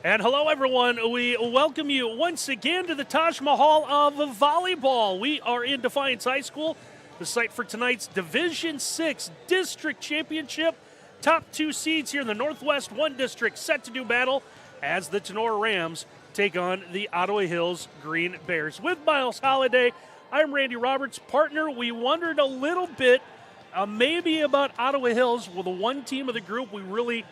And hello, everyone. We welcome you once again to the Taj Mahal of volleyball. We are in Defiance High School, the site for tonight's Division VI District Championship. Top two seeds here in the Northwest 1 District set to do battle as the Tinora Rams take on the Ottawa Hills Green Bears. With Miles Holliday, I'm Randy Roberts, partner. We wondered a little bit maybe about Ottawa Hills. Well, the one team of the group we really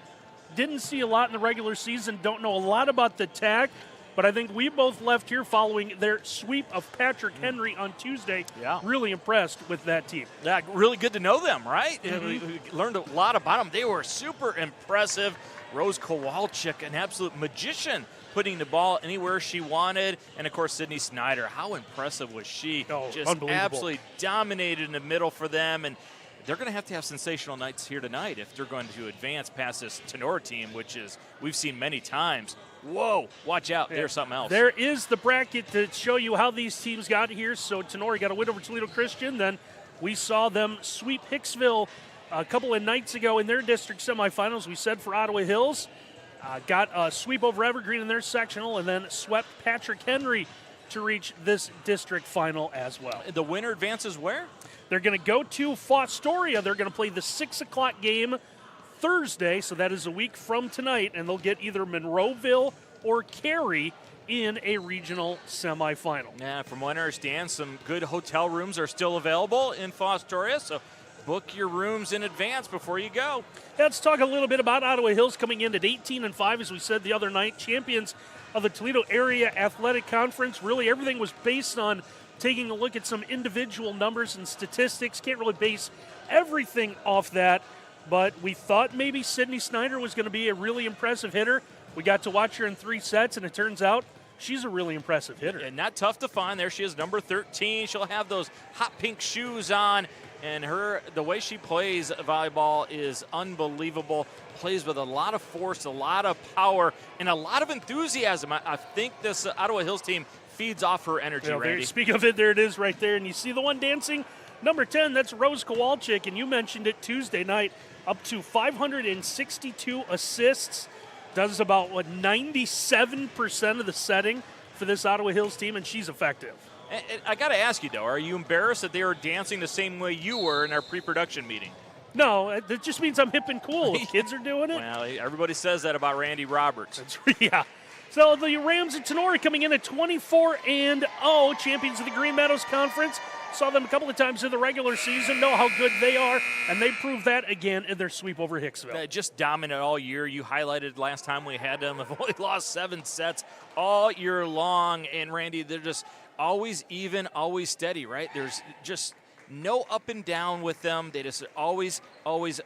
didn't see a lot in the regular season, don't know a lot about the TAC, but I think we both left here following their sweep of Patrick Henry on Tuesday. Yeah. Really impressed with that team. Yeah, really good to know them, right? Mm-hmm. We learned a lot about them. They were super impressive. Rose Kowalczyk, an absolute magician, putting the ball anywhere she wanted. And, of course, Sydney Snyder. How impressive was she? Just absolutely dominated in the middle for them. And they're going to have sensational nights here tonight if they're going to advance past this Tinora team, which is we've seen many times. Whoa, watch out. Yeah. There's something else. There is the bracket to show you how these teams got here. So Tinora got a win over Toledo Christian. Then we saw them sweep Hicksville a couple of nights ago in their district semifinals. We said for Ottawa Hills. Got a sweep over Evergreen in their sectional and then swept Patrick Henry to reach this district final as well. The winner advances where? They're going to go to Fostoria. They're going to play the 6 o'clock game Thursday, so that is a week from tonight, and they'll get either Monroeville or Cary in a regional semifinal. Yeah, from what I understand, some good hotel rooms are still available in Fostoria, so book your rooms in advance before you go. Let's talk a little bit about Ottawa Hills coming in at 18-5, as we said the other night, champions of the Toledo Area Athletic Conference. Really, everything was based on taking a look at some individual numbers and statistics. Can't really base everything off that, but we thought maybe Sydney Snyder was going to be a really impressive hitter. We got to watch her in 3 sets, and it turns out she's a really impressive hitter. And not tough to find. There she is, number 13. She'll have those hot pink shoes on, and the way she plays volleyball is unbelievable. Plays with a lot of force, a lot of power, and a lot of enthusiasm. I think this Ottawa Hills team feeds off her energy, Randy. Speaking of it, there it is right there. And you see the one dancing, number 10, that's Rose Kowalczyk. And you mentioned it Tuesday night, up to 562 assists. Does about, 97% of the setting for this Ottawa Hills team, and she's effective. And I got to ask you, though, are you embarrassed that they were dancing the same way you were in our pre-production meeting? No, it just means I'm hip and cool. If kids are doing it. Well, everybody says that about Randy Roberts. Yeah. So the Rams of Tinora coming in at 24-0, champions of the Green Meadows Conference. Saw them a couple of times in the regular season, know how good they are, and they proved that again in their sweep over Hicksville. Just dominant all year. You highlighted last time we had them. They've only lost 7 sets all year long. And, Randy, they're just always even, always steady, right? There's just no up and down with them. They just always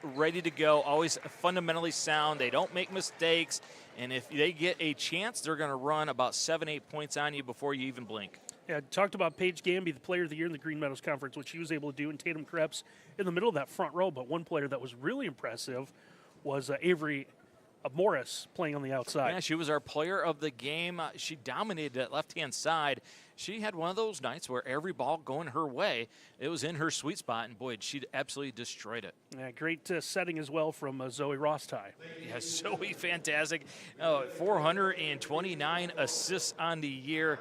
ready to go, always fundamentally sound. They don't make mistakes. And if they get a chance, they're going to run about 7-8 points on you before you even blink. Yeah, talked about Paige Gamby, the player of the year in the Green Meadows Conference, what she was able to do, and Tatum Krebs in the middle of that front row. But one player that was really impressive was Avery Morris playing on the outside. Yeah, she was our player of the game. She dominated that left-hand side. She had one of those nights where every ball going her way, it was in her sweet spot, and boy, she absolutely destroyed it. Yeah, great setting as well from Zoe Rostai. Yeah, Zoe, fantastic. 429 assists on the year.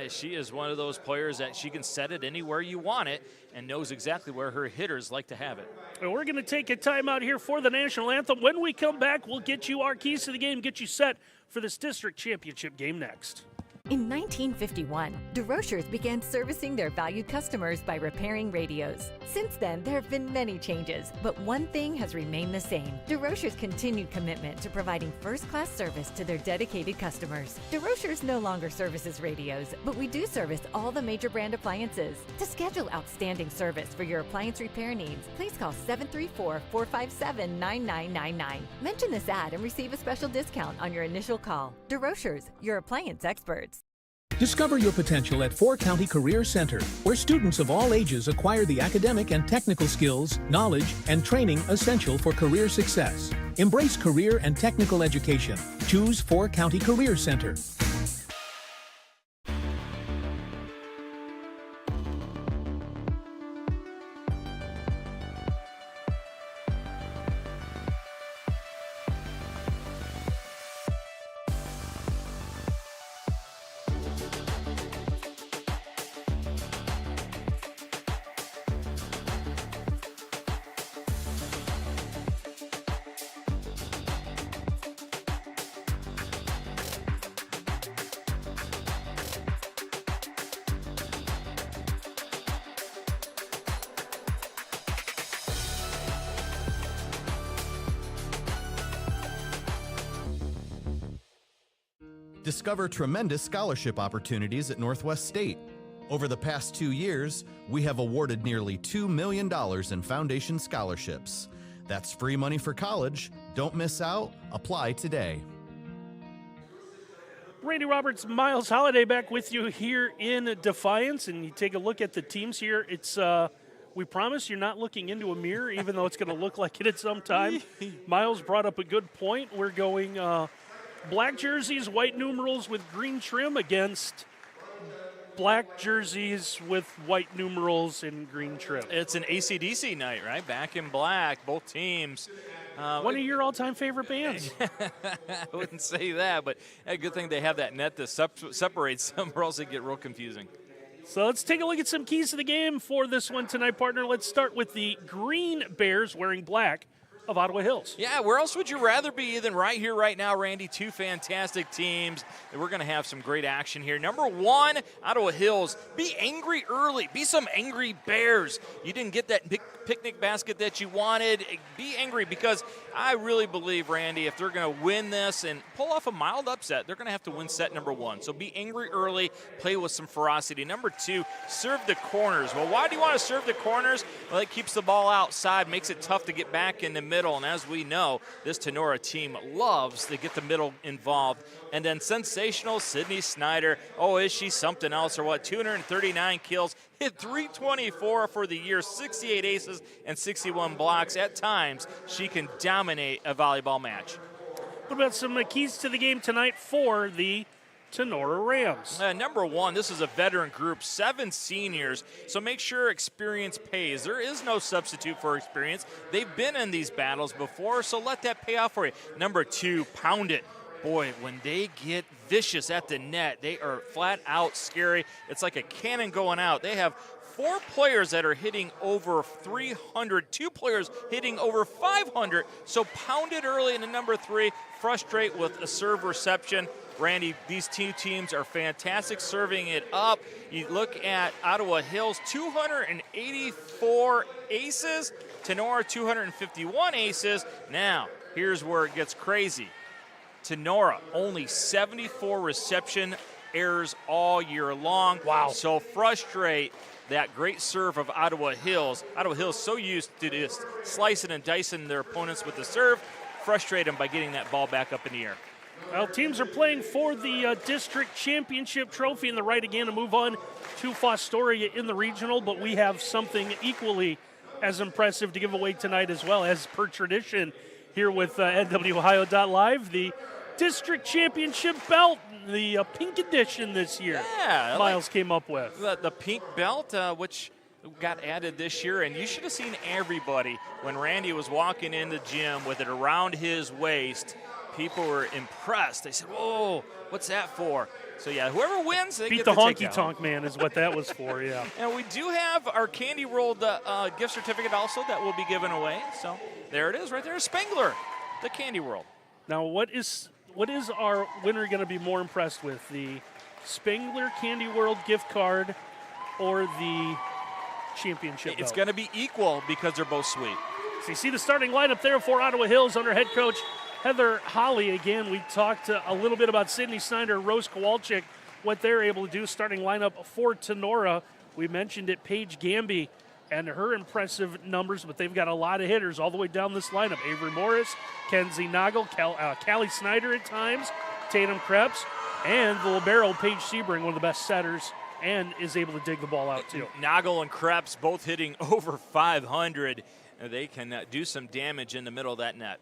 She is one of those players that she can set it anywhere you want it and knows exactly where her hitters like to have it. Well, we're going to take a timeout here for the national anthem. When we come back, we'll get you our keys to the game, get you set for this district championship game next. In 1951, DeRochers began servicing their valued customers by repairing radios. Since then, there have been many changes, but one thing has remained the same: DeRochers' continued commitment to providing first-class service to their dedicated customers. DeRochers no longer services radios, but we do service all the major brand appliances. To schedule outstanding service for your appliance repair needs, please call 734-457-9999. Mention this ad and receive a special discount on your initial call. DeRochers, your appliance experts. Discover your potential at 4 County Career Center, where students of all ages acquire the academic and technical skills, knowledge, and training essential for career success. Embrace career and technical education. Choose 4 County Career Center. Discover tremendous scholarship opportunities at Northwest State. Over the past 2 years, we have awarded nearly $2 million in foundation scholarships. That's free money for college. Don't miss out. Apply today. Randy Roberts, Miles Holliday back with you here in Defiance, and you take a look at the teams here. It's we promise you're not looking into a mirror, even though it's going to look like it at some time. Miles brought up a good point. We're going black jerseys, white numerals with green trim against black jerseys with white numerals and green trim. It's an AC/DC night, right? Back in black, both teams. One of your all-time favorite bands. I wouldn't say that, but a good thing they have that net that separates them, or else it get real confusing. So let's take a look at some keys to the game for this one tonight, partner. Let's start with the Green Bears wearing black of Ottawa Hills. Yeah, where else would you rather be than right here, right now, Randy? Two fantastic teams. We're going to have some great action here. Number one, Ottawa Hills. Be angry early. Be some angry Bears. You didn't get that picnic basket that you wanted. Be angry, because I really believe, Randy, if they're going to win this and pull off a mild upset, they're going to have to win set number one. So be angry early. Play with some ferocity. Number two, serve the corners. Well, why do you want to serve the corners? Well, it keeps the ball outside, makes it tough to get back in the middle. And as we know, this Tinora team loves to get the middle involved. And then sensational Sydney Snyder. Oh, is she something else or what? 239 kills, hit 324 for the year, 68 aces and 61 blocks. At times, she can dominate a volleyball match. What about some keys to the game tonight for the Tinora Rams? Number one, this is a veteran group, 7 seniors, so make sure experience pays. There is no substitute for experience. They've been in these battles before, so let that pay off for you. Number two, pound it. Boy, when they get vicious at the net, they are flat out scary. It's like a cannon going out. They have 4 players that are hitting over 300, 2 players hitting over 500, so pound it early. And the number 3, frustrate with a serve reception. Randy, these two teams are fantastic serving it up. You look at Ottawa Hills, 284 aces, Tinora 251 aces. Now, here's where it gets crazy. Tinora, only 74 reception errors all year long. Wow. So frustrate that great serve of Ottawa Hills. Ottawa Hills so used to just slicing and dicing their opponents with the serve, frustrate them by getting that ball back up in the air. Well, teams are playing for the district championship trophy in the right again to move on to Fostoria in the regional, but we have something equally as impressive to give away tonight as well, as per tradition here with NWOhio.live, the district championship belt, the pink edition this year. Yeah. Miles came up with. The pink belt, which got added this year, and you should have seen everybody when Randy was walking in the gym with it around his waist. People were impressed. They said, whoa, what's that for? So, yeah, whoever wins, they beat get the to take that honky-tonk man is what that was for, yeah. And we do have our Candy World gift certificate also that will be given away. So there it is right there, Spangler, the Candy World. Now, what is our winner going to be more impressed with, the Spangler Candy World gift card or the championship It's belt? going to be equal because they're both sweet. So you see the starting lineup there for Ottawa Hills under head coach Heather Holly. Again, we talked a little bit about Sydney Snyder, Rose Kowalczyk, what they're able to do. Starting lineup for Tinora, we mentioned it, Paige Gamby and her impressive numbers, but they've got a lot of hitters all the way down this lineup. Avery Morris, Kenzie Nagel, Callie Snyder at times, Tatum Krebs, and the libero, Paige Sebring, one of the best setters, and is able to dig the ball out too. Nagel and Krebs both hitting over 500. They can do some damage in the middle of that net.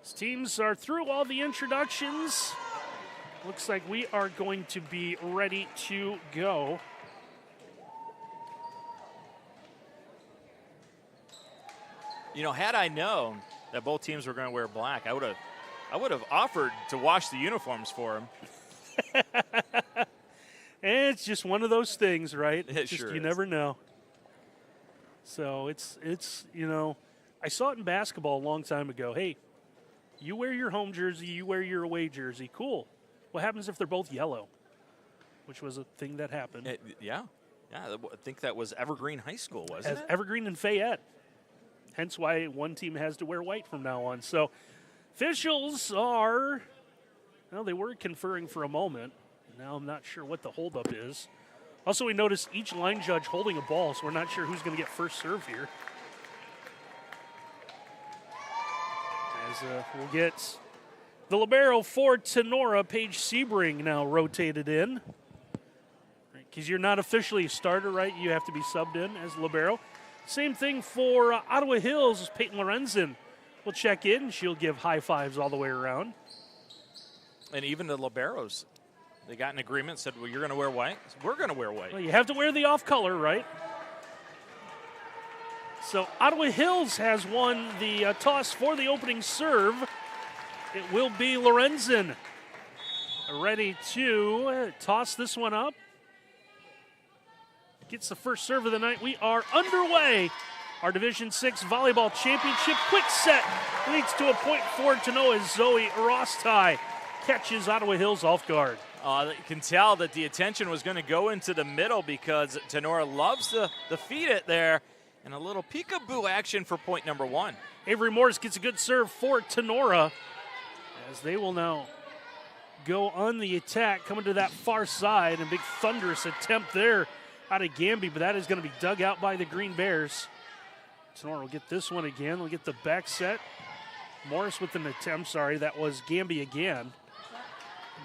These teams are through all the introductions. Looks like we are going to be ready to go. You know, had I known that both teams were going to wear black, I would have offered to wash the uniforms for them. It's just one of those things, right? It sure You is. never know. So it's you know, I saw it in basketball a long time ago. Hey, you wear your home jersey, you wear your away jersey. Cool. What happens if they're both yellow? Which was a thing that happened. Yeah, I think that was Evergreen High School, wasn't it? Evergreen and Fayette. Hence why one team has to wear white from now on. So officials are Well, they were conferring for a moment. Now I'm not sure what the holdup is. Also, we noticed each line judge holding a ball, so we're not sure who's going to get first serve here. As we'll get the libero for Tinora, Paige Sebring, now rotated in. Because you're not officially a starter, right? You have to be subbed in as libero. Same thing for Ottawa Hills. Peyton Lorenzen will check in. She'll give high fives all the way around. And even the liberos, they got an agreement, said, well, you're going to wear white. We're going to wear white. Well, you have to wear the off color, right? So Ottawa Hills has won the toss for the opening serve. It will be Lorenzen ready to toss this one up. Gets the first serve of the night. We are underway. Our Division 6 Volleyball Championship quick set leads to a point for Tanoa's Zoe Rostai. Catches Ottawa Hills off guard. You can tell that the attention was going to go into the middle because Tinora loves to feed it there. And a little peekaboo action for point number 1. Avery Morris gets a good serve for Tinora as they will now go on the attack, coming to that far side. And big thunderous attempt there out of Gamby, but that is going to be dug out by the Green Bears. Tinora will get this one again. They'll get the back set. Morris with an attempt. Sorry, that was Gamby again.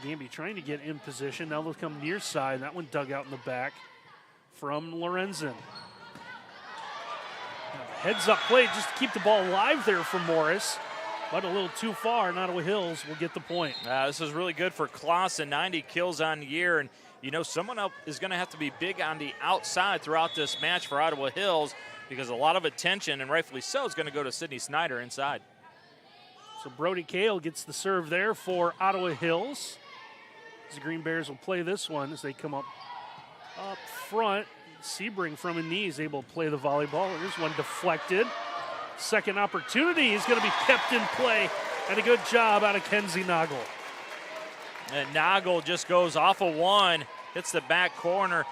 Gamby trying to get in position. Now they'll come near side. That one dug out in the back from Lorenzen. Heads up play just to keep the ball alive there for Morris, but a little too far, and Ottawa Hills will get the point. This is really good for Clausen, 90 kills on the year, and you know someone else is going to have to be big on the outside throughout this match for Ottawa Hills because a lot of attention, and rightfully so, is going to go to Sydney Snyder inside. So Brody Kale gets the serve there for Ottawa Hills. The Green Bears will play this one as they come up front. Sebring from a knee is able to play the volleyball. There's one deflected. Second opportunity is going to be kept in play, and a good job out of Kenzie Noggle. And Noggle just goes off of one, hits the back corner,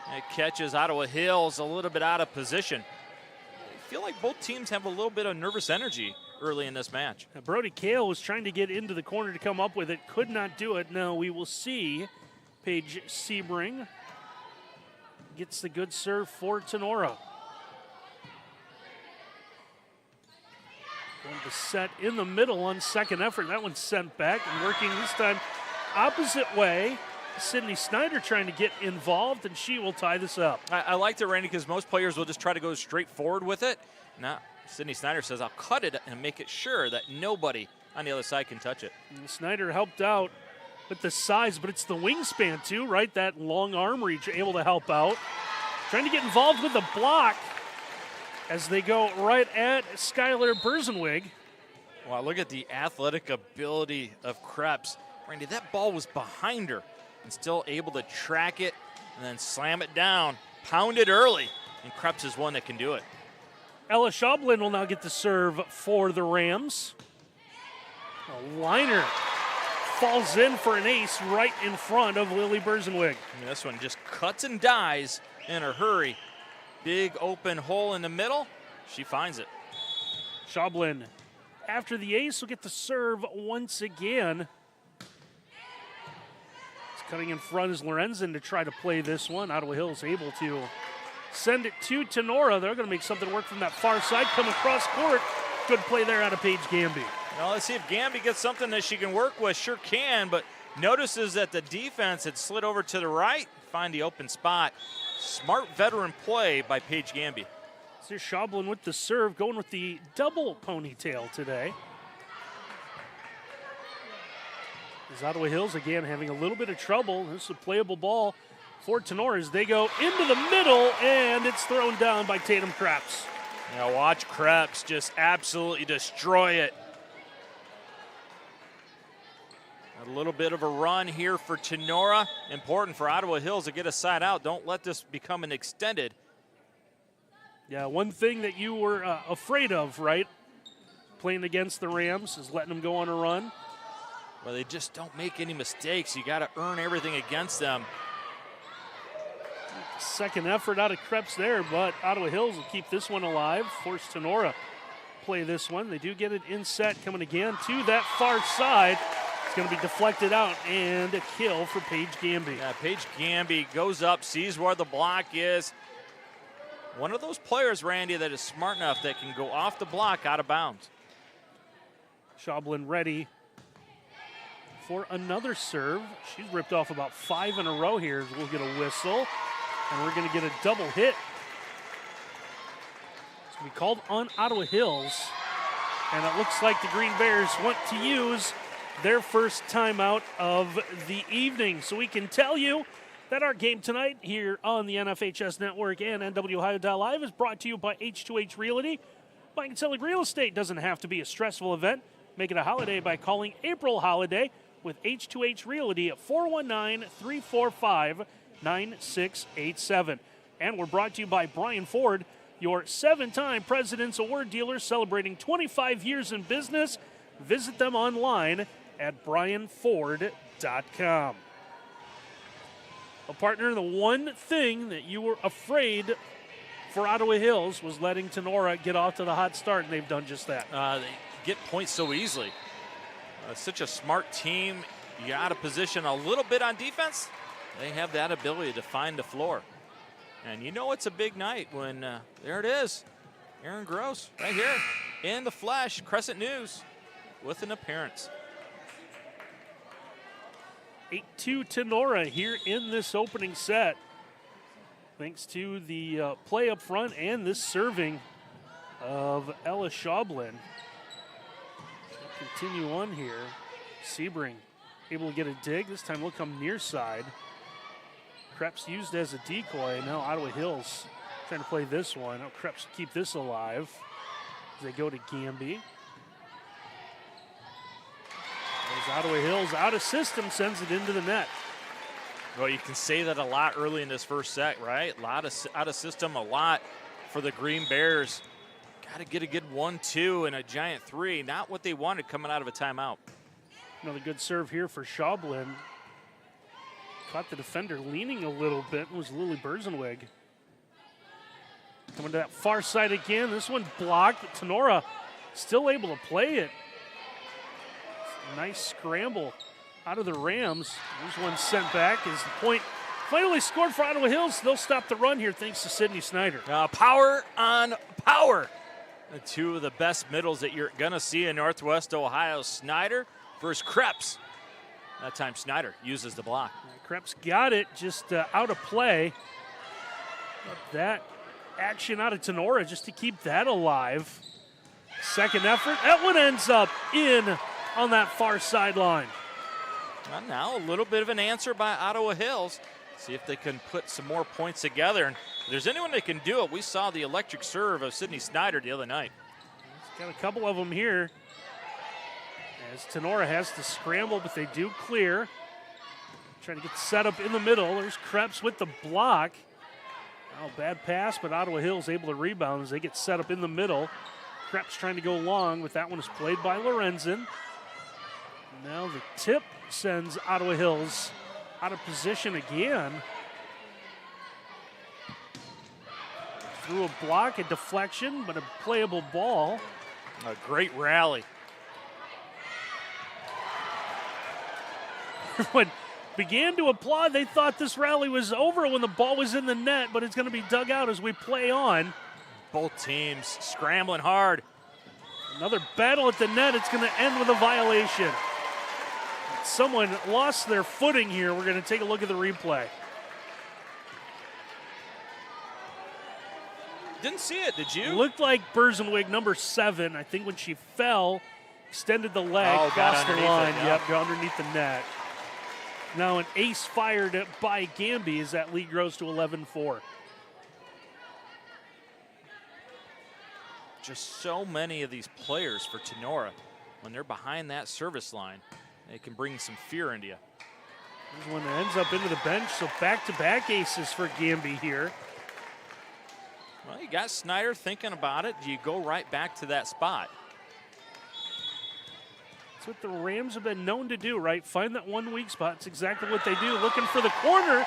and it catches Ottawa Hills a little bit out of position. I feel like both teams have a little bit of nervous energy early in this match. Now, Brody Kale was trying to get into the corner to come up with it, could not do it. Now we will see Paige Sebring gets the good serve for Tinora. Going to set in the middle on second effort. That one's sent back and working this time opposite way. Sydney Snyder trying to get involved, and she will tie this up. I liked it, Randy, because most players will just try to go straight forward with it. Now, Sydney Snyder says, I'll cut it and make it sure that nobody on the other side can touch it. And Snyder helped out with the size, but it's the wingspan too, right? That long arm reach able to help out. Trying to get involved with the block as they go right at Skylar Berzenwig. Wow, look at the athletic ability of Krebs. Randy, that ball was behind her and still able to track it and then slam it down, pound it early, and Krebs is one that can do it. Ella Schoblin will now get the serve for the Rams. A liner falls in for an ace right in front of Lily Berzenwig. And this one just cuts and dies in a hurry. Big open hole in the middle. She finds it. Schoblin, after the ace, will get the serve once again. Cutting in front is Lorenzen to try to play this one. Ottawa Hills able to send it to Tinora. They're going to make something work from that far side. Come across court. Good play there out of Paige Gamby. Well, let's see if Gamby gets something that she can work with. Sure can, but notices that the defense had slid over to the right. Find the open spot. Smart veteran play by Paige Gamby. Here's Schoblin with the serve, going with the double ponytail today. As Ottawa Hills, again, having a little bit of trouble. This is a playable ball for Tinora as they go into the middle, and it's thrown down by Tatum Krebs. Now watch Krebs just absolutely destroy it. A little bit of a run here for Tinora. Important for Ottawa Hills to get a side out. Don't let this become an extended. Yeah, one thing that you were afraid of, right, playing against the Rams, is letting them go on a run. Well, they just don't make any mistakes. You got to earn everything against them. Second effort out of Krebs there, but Ottawa Hills will keep this one alive. Force Tinora play this one. They do get it in set, coming again to that far side. It's going to be deflected out and a kill for Paige Gamby. Yeah, Paige Gamby goes up, sees where the block is. One of those players, Randy, that is smart enough that can go off the block out of bounds. Schaublin ready for another serve. She's ripped off about 5 in a row here. We'll get a whistle, and we're going to get a double hit. It's going to be called on Ottawa Hills, and it looks like the Green Bears want to use their first timeout of the evening. So we can tell you that our game tonight here on the NFHS Network and NWOhio.live is brought to you by H2H Realty. Buying and selling real estate doesn't have to be a stressful event. Make it a holiday by calling April Holiday with H2H Realty at 419-345-9687. And we're brought to you by Brian Ford, your 7-time President's Award dealer celebrating 25 years in business. Visit them online at brianford.com. A partner, the one thing that you were afraid for Ottawa Hills was letting Tinora get off to the hot start, and they've done just that. They get points so easily. Such a smart team. You out of position a little bit on defense. They have that ability to find the floor. And you know it's a big night when, there it is, Aaron Gross right here in the flesh, Crescent News with an appearance. 8-2 Tinora here in this opening set. Thanks to the play up front and this serving of Ella Schaublin. Continue on here. Sebring able to get a dig. This time will come near side. Krebs used as a decoy. Now Ottawa Hills trying to play this one. Now Krebs keep this alive as they go to Gamby. As Ottawa Hills out of system sends it into the net. Well, you can say that a lot early in this first set, right? A lot of out of system, a lot for the Green Bears. Got to get a good 1-2 and a giant 3. Not what they wanted coming out of a timeout. Another good serve here for Schaublin. Caught the defender leaning a little bit. It was Lily Berzenweg. Coming to that far side again. This one blocked. Tinora still able to play it. Nice scramble out of the Rams. There's one sent back as the point finally scored for Ottawa Hills. They'll stop the run here thanks to Sydney Snyder. Power on power. Two of the best middles that you're going to see in Northwest Ohio. Snyder versus Krebs. That time Snyder uses the block. Krebs got it just out of play. That action out of Tinora just to keep that alive. Second effort. That one ends up in on that far sideline. Well, now a little bit of an answer by Ottawa Hills. See if they can put some more points together. And if there's anyone that can do it, we saw the electric serve of Sydney Snyder the other night. He's got a couple of them here. As Tinora has to scramble, but they do clear. Trying to get set up in the middle. There's Krebs with the block. Oh, bad pass, but Ottawa Hills able to rebound as they get set up in the middle. Krebs trying to go long, but that one is played by Lorenzen. Now the tip sends Ottawa Hills out of position again. Through a block, a deflection, but a playable ball. A great rally. Everyone began to applaud. They thought this rally was over when the ball was in the net, but it's going to be dug out as we play on. Both teams scrambling hard. Another battle at the net. It's going to end with a violation. Someone lost their footing here. We're going to take a look at the replay. Didn't see it, did you? Looked like Berzenweg, number 7. I think when she fell, extended the leg, crossed the line. Got underneath the net. Now an ace fired by Gamby as that lead grows to 11-4. Just so many of these players for Tinora, when they're behind that service line, they can bring some fear into you. There's one that ends up into the bench, so back-to-back aces for Gamby here. Well, you got Snyder thinking about it. Do you go right back to that spot? That's what the Rams have been known to do, right? Find that one weak spot. It's exactly what they do. Looking for the corner.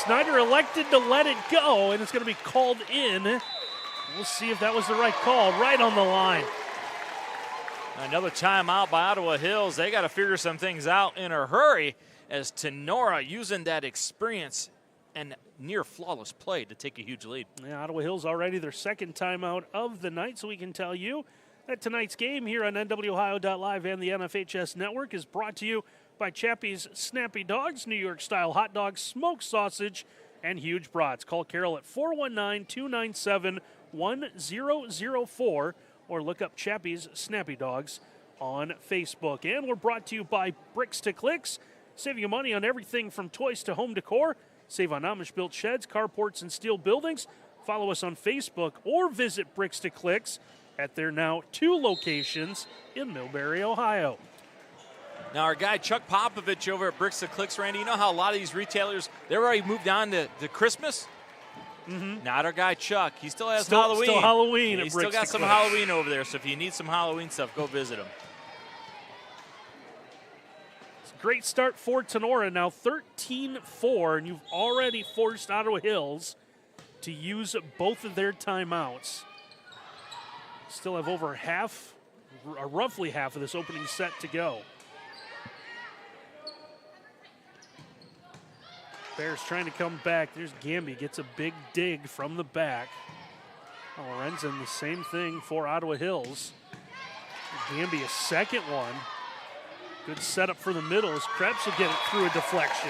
Snyder elected to let it go, and it's going to be called in. We'll see if that was the right call. Right on the line. Another timeout by Ottawa Hills. They got to figure some things out in a hurry as Tinora using that experience and near flawless play to take a huge lead. Yeah, Ottawa Hills already their second timeout of the night, so we can tell you that tonight's game here on NWOhio.live and the NFHS Network is brought to you by Chappie's Snappy Dogs, New York-style hot dogs, smoked sausage, and huge brats. Call Carol at 419-297-1004 or look up Chappie's Snappy Dogs on Facebook. And we're brought to you by Bricks to Clicks, saving you money on everything from toys to home decor. Save on Amish-built sheds, carports, and steel buildings. Follow us on Facebook or visit Bricks to Clicks at their now 2 locations in Millbury, Ohio. Now our guy Chuck Popovich over at Bricks to Clicks, Randy, you know how a lot of these retailers, they're already moved on to Christmas? Mm-hmm. Not our guy Chuck. He still has Halloween. Still Halloween at He's Bricks still got to some Clicks. Halloween over there, so if you need some Halloween stuff, go visit him. Great start for Tinora, now 13-4, and you've already forced Ottawa Hills to use both of their timeouts. Still have over half, roughly half of this opening set to go. Bears trying to come back. There's Gamby, gets a big dig from the back. Lorenzen, the same thing for Ottawa Hills. Gamby, a second one. Good setup for the middle as Krebs will get it through a deflection.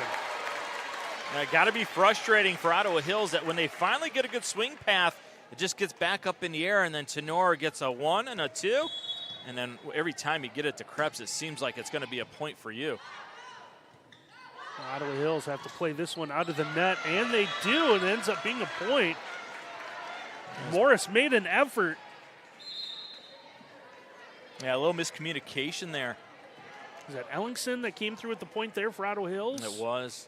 Got to be frustrating for Ottawa Hills that when they finally get a good swing path, it just gets back up in the air, and then Tinora gets a 1 and a 2. And then every time you get it to Krebs, it seems like it's going to be a point for you. Ottawa Hills have to play this one out of the net, and they do, and it ends up being a point. Morris made an effort. Yeah, a little miscommunication there. Is that Ellingson that came through at the point there for Ottawa Hills? It was.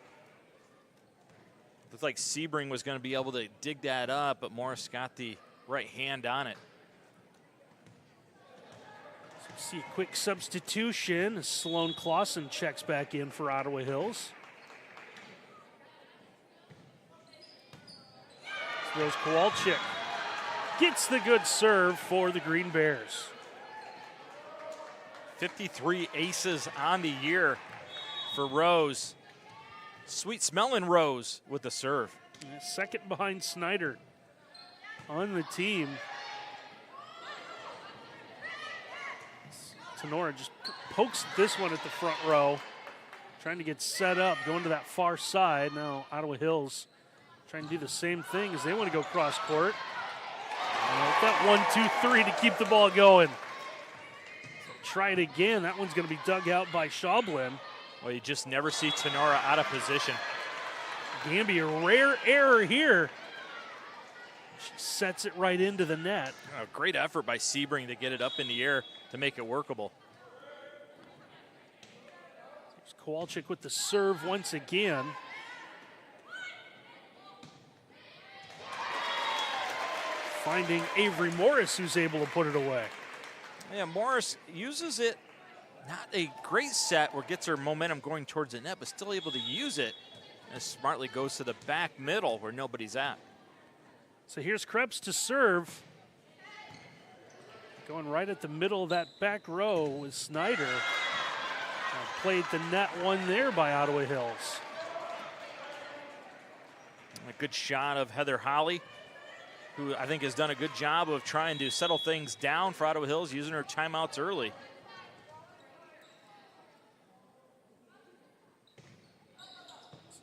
Looked like Sebring was going to be able to dig that up, but Morris got the right hand on it. So we see a quick substitution. Sloan Clausen checks back in for Ottawa Hills. Rose Kowalczyk gets the good serve for the Green Bears. 53 aces on the year for Rose. Sweet smelling Rose with the serve. Second behind Snyder on the team. Tinora just pokes this one at the front row. Trying to get set up, going to that far side. Now Ottawa Hills trying to do the same thing as they want to go cross court. That 1-2-3 to keep the ball going. Try it again. That one's going to be dug out by Schaublin. Well, you just never see Tinora out of position. Gamby, a rare error here. She sets it right into the net. Oh, great effort by Sebring to get it up in the air to make it workable. There's Kowalczyk with the serve once again. Finding Avery Morris, who's able to put it away. Yeah, Morris uses it. Not a great set where gets her momentum going towards the net, but still able to use it. And smartly goes to the back middle where nobody's at. So here's Krebs to serve. Going right at the middle of that back row with Snyder. Played the net one there by Ottawa Hills. A good shot of Heather Holly, who I think has done a good job of trying to settle things down for Ottawa Hills, using her timeouts early.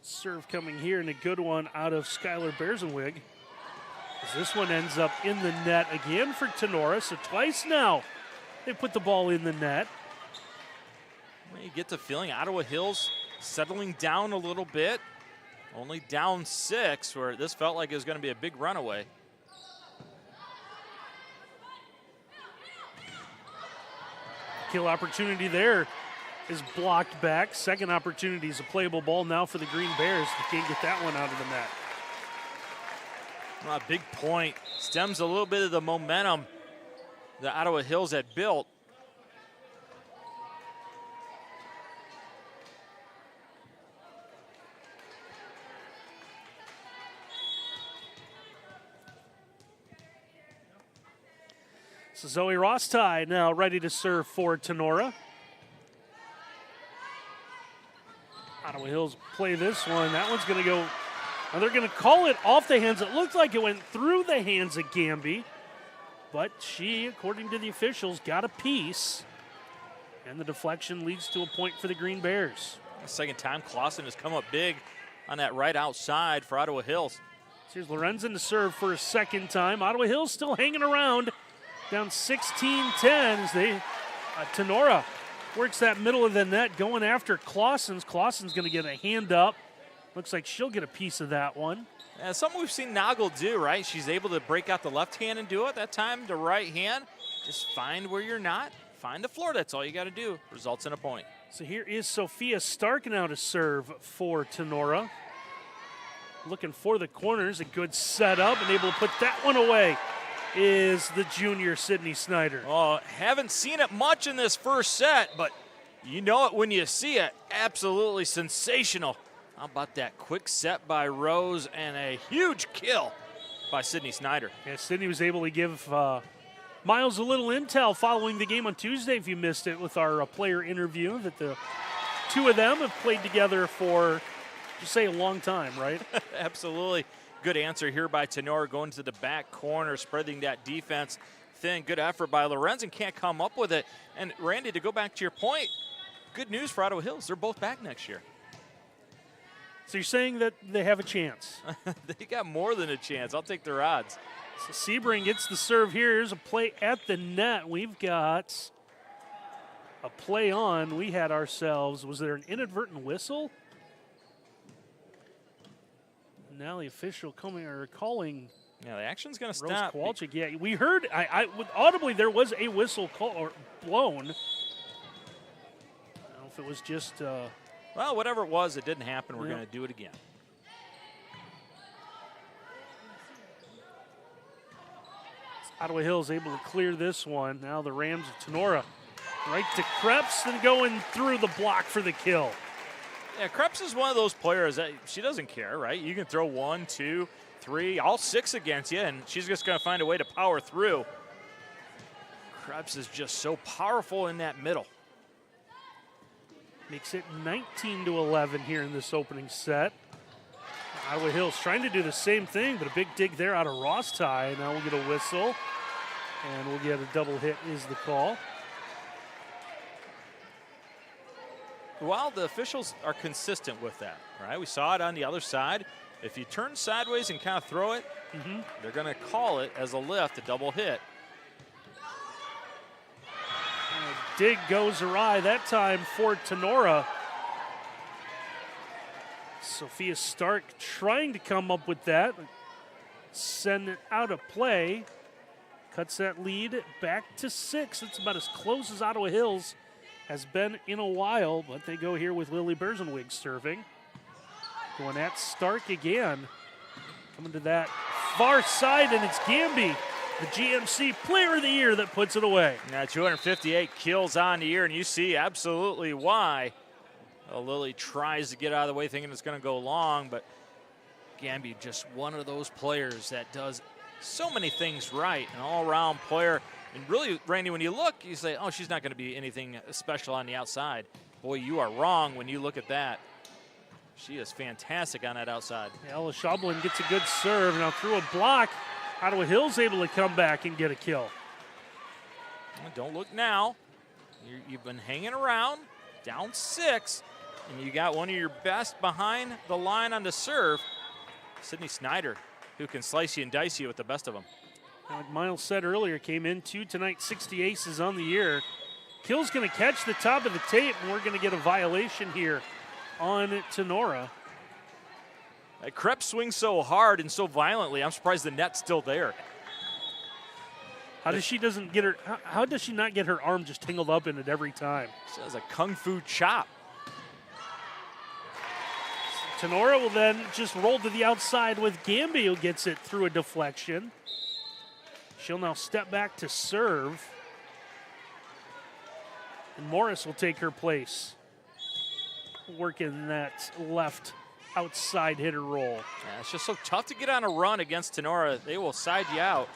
Serve coming here, and a good one out of Skylar Bearsenwig. As this one ends up in the net again for Tinora, so twice now they put the ball in the net. Well, you get the feeling Ottawa Hills settling down a little bit. Only down 6, where this felt like it was going to be a big runaway. Kill opportunity there is blocked back. Second opportunity is a playable ball now for the Green Bears. They can't get that one out of the net. Well, a big point. Stems a little bit of the momentum that Ottawa Hills had built. So Zoe Rostai now ready to serve for Tinora. Ottawa Hills play this one. That one's going to go. Now they're going to call it off the hands. It looked like it went through the hands of Gamby, but she, according to the officials, got a piece, and the deflection leads to a point for the Green Bears. Second time Clausen has come up big on that right outside for Ottawa Hills. Here's Lorenzen to serve for a second time. Ottawa Hills still hanging around, down 16-10 as they, Tinora works that middle of the net, going after Clausen's. Clausen's going to get a hand up. Looks like she'll get a piece of that one. Yeah, something we've seen Noggle do, right? She's able to break out the left hand and do it. That time, the right hand, just find where you're not. Find the floor. That's all you got to do. Results in a point. So here is Sophia Stark now to serve for Tinora. Looking for the corners. A good setup and able to put that one away is the junior Sydney Snyder. Oh, haven't seen it much in this first set, but you know it when you see it. Absolutely sensational. How about that quick set by Rose and a huge kill by Sydney Snyder? Yeah, Sydney was able to give Miles a little intel following the game on Tuesday, if you missed it, with our player interview, that the two of them have played together for, just say, a long time, right? Absolutely. Good answer here by Tinora, going to the back corner, spreading that defense thin. Good effort by Lorenzen, can't come up with it. And Randy, to go back to your point, good news for Ottawa Hills. They're both back next year. So you're saying that they have a chance? They got more than a chance. I'll take their odds. So Sebring gets the serve here. Here's a play at the net. We've got a play on. We had ourselves, was there an inadvertent whistle? Now the official calling. Yeah, the action's going to Rose stop. Kowalczyk. Yeah, we heard, audibly there was a whistle blown. I don't know if it was just... well, whatever it was, it didn't happen. We're going to do it again. Ottawa Hills able to clear this one. Now the Rams of Tinora right to Krebs and going through the block for the kill. Yeah, Krebs is one of those players that she doesn't care, right? You can throw 1, 2, 3, all 6 against you, and she's just going to find a way to power through. Krebs is just so powerful in that middle. Makes it 19-11 here in this opening set. Ottawa Hills trying to do the same thing, but a big dig there out of Rostai. Now we'll get a whistle, and we'll get a double hit is the call. Well, the officials are consistent with that, right? We saw it on the other side. If you turn sideways and kind of throw it, they're going to call it as a lift, a double hit. Dig goes awry that time for Tinora. Sophia Stark trying to come up with that. Send it out of play. Cuts that lead back to 6. It's about as close as Ottawa Hills has been in a while, but they go here with Lily Berzenwig serving. Going at Stark again. Coming to that far side, and it's Gamby, the GMC Player of the Year, that puts it away. Now 258 kills on the year, and you see absolutely why. Lily tries to get out of the way thinking it's going to go long, but Gamby just one of those players that does so many things right, an all-around player. And really, Randy, when you look, you say, oh, she's not going to be anything special on the outside. Boy, you are wrong when you look at that. She is fantastic on that outside. Ella Schablin gets a good serve. Now through a block, Ottawa Hills able to come back and get a kill. Well, don't look now. You've been hanging around, down 6, and you got one of your best behind the line on the serve, Sydney Snyder, who can slice you and dice you with the best of them. Like Miles said earlier, came into tonight 60 aces on the year. Kill's going to catch the top of the tape, and we're going to get a violation here on Tinora. Krebs swings so hard and so violently, I'm surprised the net's still there. How does she not get her arm just tangled up in it every time? She has a kung fu chop. Tinora will then just roll to the outside with Gamby, who gets it through a deflection. She'll now step back to serve. And Morris will take her place, working that left outside hitter roll. Yeah, it's just so tough to get on a run against Tinora. They will side you out.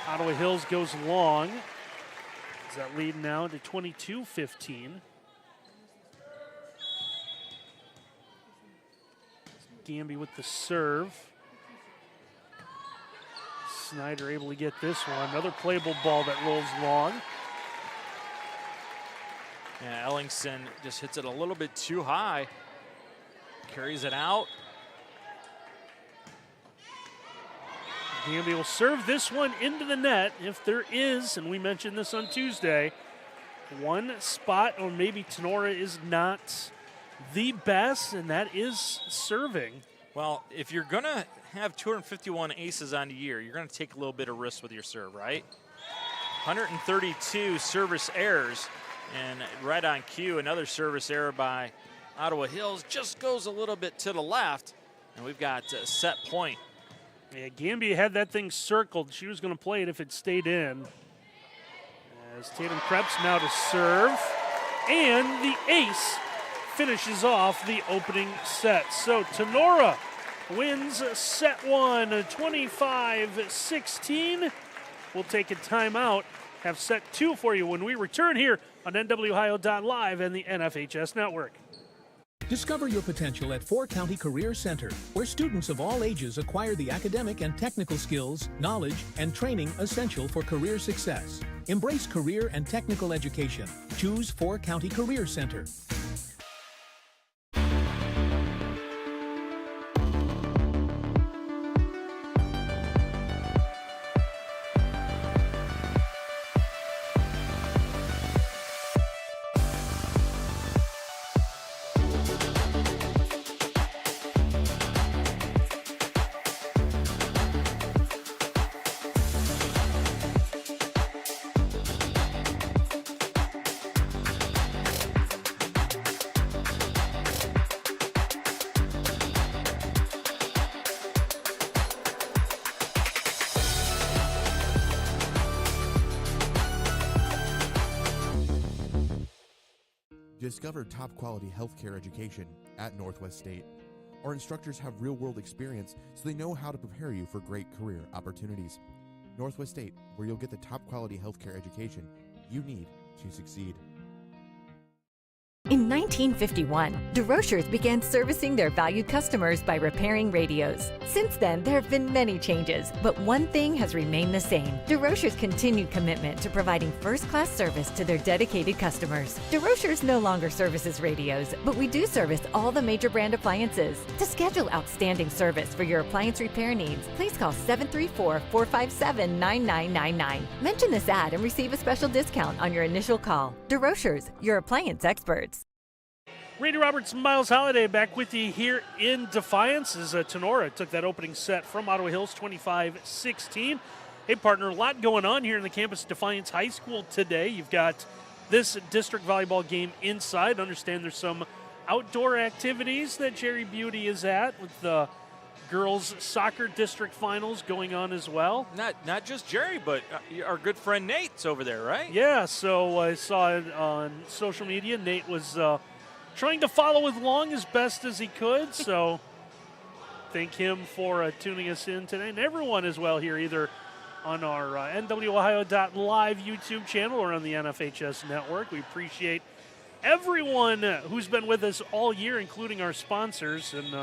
Ottawa Hills goes long. Is that lead now to 22-15. Gamby with the serve. Snyder able to get this one. Another playable ball that rolls long. Yeah, Ellingson just hits it a little bit too high. Carries it out. Gamby will serve this one into the net if there is, and we mentioned this on Tuesday, one spot or maybe Tinora is not the best, and that is serving. Well, if you're going to have 251 aces on the year, you're going to take a little bit of risk with your serve, right? 132 service errors, and right on cue, another service error by Ottawa Hills just goes a little bit to the left, and we've got a set point. Yeah, Gamby had that thing circled. She was going to play it if it stayed in. As Tatum Krebs now to serve, and the ace finishes off the opening set. So Tinora wins set one, 25-16. We'll take a timeout, have set two for you when we return here on NWOhio.live and the NFHS Network. Discover your potential at Four County Career Center, where students of all ages acquire the academic and technical skills, knowledge, and training essential for career success. Embrace career and technical education. Choose Four County Career Center. Discover top-quality healthcare education at Northwest State. Our instructors have real-world experience, so they know how to prepare you for great career opportunities. Northwest State, where you'll get the top-quality healthcare education you need to succeed. In 1951, DeRochers began servicing their valued customers by repairing radios. Since then, there have been many changes, but one thing has remained the same: DeRochers' continued commitment to providing first-class service to their dedicated customers. DeRochers no longer services radios, but we do service all the major brand appliances. To schedule outstanding service for your appliance repair needs, please call 734-457-9999. Mention this ad and receive a special discount on your initial call. DeRochers, your appliance experts. Randy Roberts, Miles Holliday back with you here in Defiance as Tinora took that opening set from Ottawa Hills, 25-16. Hey, partner, a lot going on here in the campus of Defiance High School today. You've got this district volleyball game inside. Understand there's some outdoor activities that Jerry Beauty is at with the girls soccer district finals going on as well. Not just Jerry, but our good friend Nate's over there, right? Yeah, so I saw it on social media. Nate was trying to follow along as best as he could, so thank him for tuning us in today, and everyone as well here, either on our NWOhio.live YouTube channel or on the NFHS Network. We appreciate everyone who's been with us all year, including our sponsors, and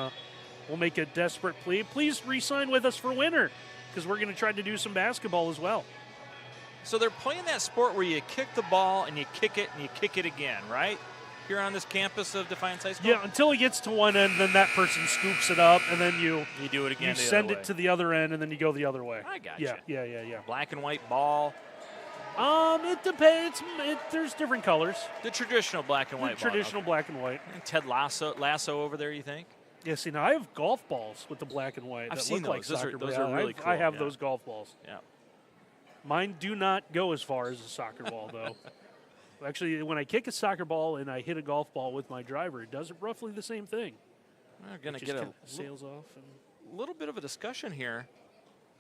we'll make a desperate plea. Please re-sign with us for winter, because we're going to try to do some basketball as well. So they're playing that sport where you kick the ball and you kick it and you kick it again, right? Here on this campus of Defiance High School? Yeah, until he gets to one end, then that person scoops it up, and then you do it again. You send it to the other end, and then you go the other way. I got you. Yeah. Black and white ball. It depends. There's different colors. The traditional black and white ball. Traditional black and white. And Ted Lasso over there, you think? Yeah, see, now I have golf balls with the black and white. I've that seen look like those. soccer Those balls. are really cool. I have those golf balls. Yeah. Mine do not go as far as a soccer ball, though. Actually, when I kick a soccer ball and I hit a golf ball with my driver, it does roughly the same thing. We're going to get a sails off. Little bit of a discussion here.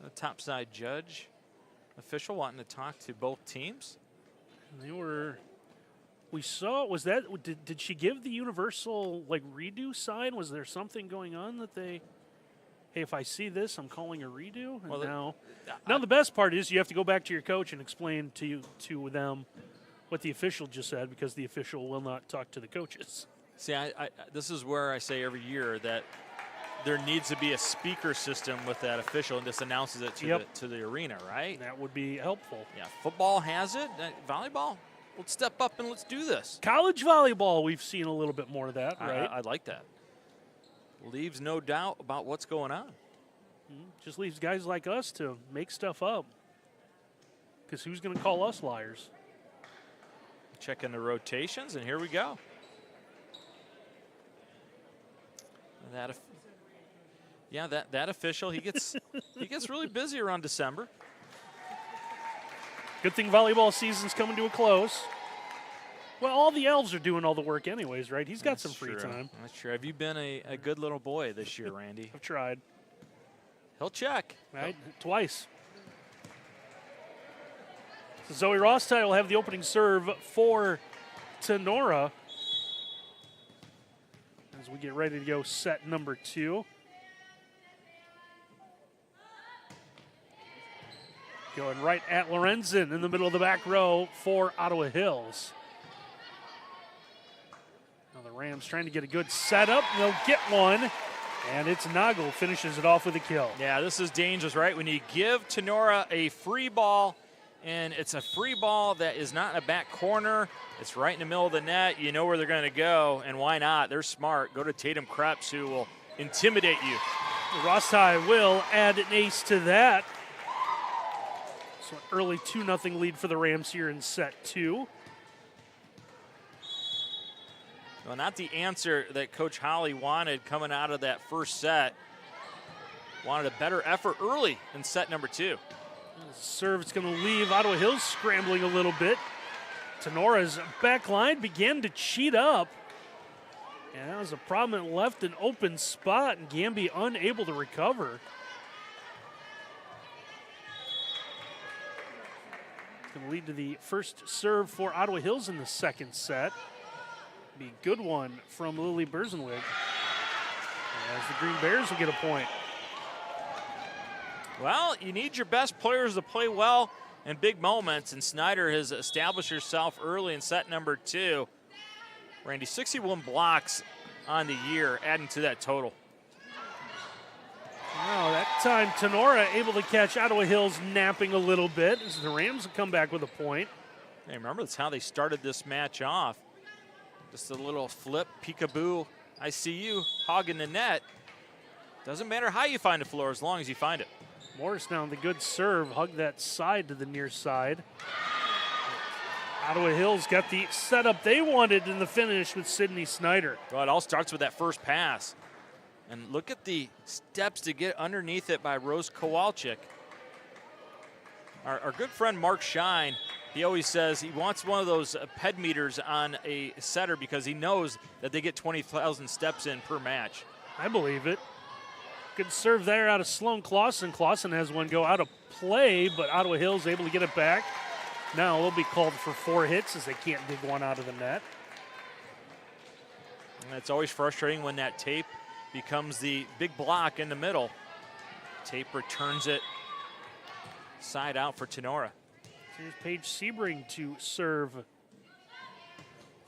The topside judge official wanting to talk to both teams. We saw, did she give the universal redo sign? Was there something going on that they? hey, if I see this, I'm calling a redo. And now the best part is you have to go back to your coach and explain to them what the official just said, because the official will not talk to the coaches. See, this is where I say every year that there needs to be a speaker system with that official, and this announces it to the arena, right? That would be helpful. Yeah, football has it. Volleyball, let's step up and let's do this. College volleyball, we've seen a little bit more of that, right? I like that. Leaves no doubt about what's going on. Just leaves guys like us to make stuff up. Because who's going to call us liars? Checking the rotations, and here we go. That official, he gets really busy around December. Good thing volleyball season's coming to a close. Well, all the elves are doing all the work anyways, right? He's got some free time. That's true. Have you been a good little boy this year, Randy? I've tried. He'll check. Right? Twice. So Zoe Rostide will have the opening serve for Tinora as we get ready to go set number 2. Going right at Lorenzen in the middle of the back row for Ottawa Hills. Now the Rams trying to get a good setup. They'll get one, and it's Nagel finishes it off with a kill. Yeah, this is dangerous, right? When you give Tinora a free ball, and it's a free ball that is not in a back corner, it's right in the middle of the net, you know where they're going to go, and why not? They're smart. Go to Tatum Krebs, who will intimidate you. Rostai will add an ace to that. So an early 2-0 lead for the Rams here in set 2. Well, not the answer that Coach Holly wanted coming out of that first set. Wanted a better effort early in set number 2. Serve's going to leave Ottawa Hills scrambling a little bit. Tenora's back line began to cheat up. And that was a problem. It left an open spot, and Gamby unable to recover. It's going to lead to the first serve for Ottawa Hills in the second set. Be a good one from Lily Berzenwig. As the Green Bears will get a point. Well, you need your best players to play well in big moments, and Snyder has established herself early in set number 2. Randy, 61 blocks on the year, adding to that total. Now that time, Tinora able to catch Ottawa Hills napping a little bit as the Rams will come back with a point. Hey, remember, that's how they started this match off. Just a little flip, peekaboo, I see you, hogging the net. Doesn't matter how you find the floor as long as you find it. Morris now the good serve, hug that side to the near side. Ottawa Hills got the setup they wanted in the finish with Sydney Snyder. Well, it all starts with that first pass. And look at the steps to get underneath it by Rose Kowalczyk. Our good friend Mark Shine, he always says he wants one of those ped meters on a setter because he knows that they get 20,000 steps in per match. I believe it. Good serve there out of Sloan Clausen. Clausen has one go out of play, but Ottawa Hills able to get it back. Now they'll be called for 4 hits as they can't dig one out of the net. And it's always frustrating when that tape becomes the big block in the middle. Tape returns it side out for Tinora. Here's Paige Sebring to serve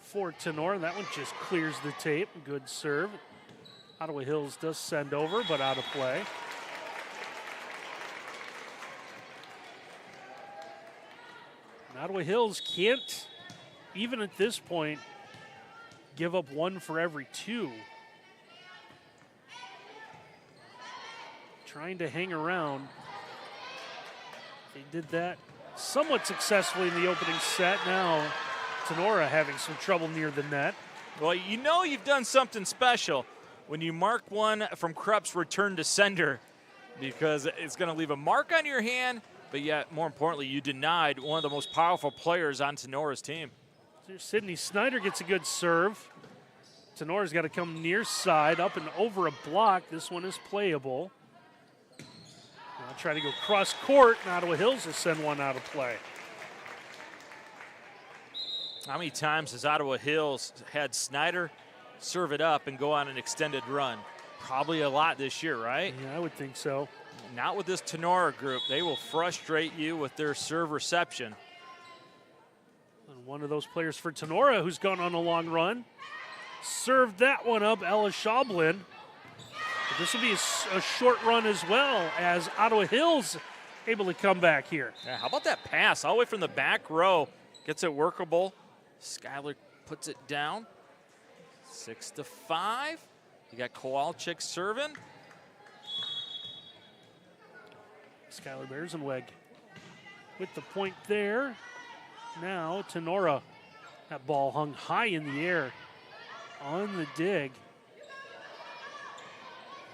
for Tinora. That one just clears the tape. Good serve. Ottawa Hills does send over, but out of play. And Ottawa Hills can't, even at this point, give up 1 for every 2. Trying to hang around. They did that somewhat successfully in the opening set. Now Tinora having some trouble near the net. Well, you know you've done something special when you mark one from Krupp's return to sender, because it's going to leave a mark on your hand, but yet, more importantly, you denied one of the most powerful players on Tenora's team. Sydney Snyder gets a good serve. Tenora's got to come near side, up and over a block. This one is playable. Now try to go cross court, and Ottawa Hills will send one out of play. How many times has Ottawa Hills had Snyder serve it up and go on an extended run? Probably a lot this year, right? Yeah, I would think so. Not with this Tinora group. They will frustrate you with their serve reception. And one of those players for Tinora who's gone on a long run. Served that one up, Ella Schablin. But this will be a short run as well, as Ottawa Hills able to come back here. Yeah, how about that pass all the way from the back row? Gets it workable. Skylar puts it down. 6-5. You got Kowalczyk serving. Skylar Bearsenweg with the point there. Now Tinora. That ball hung high in the air on the dig.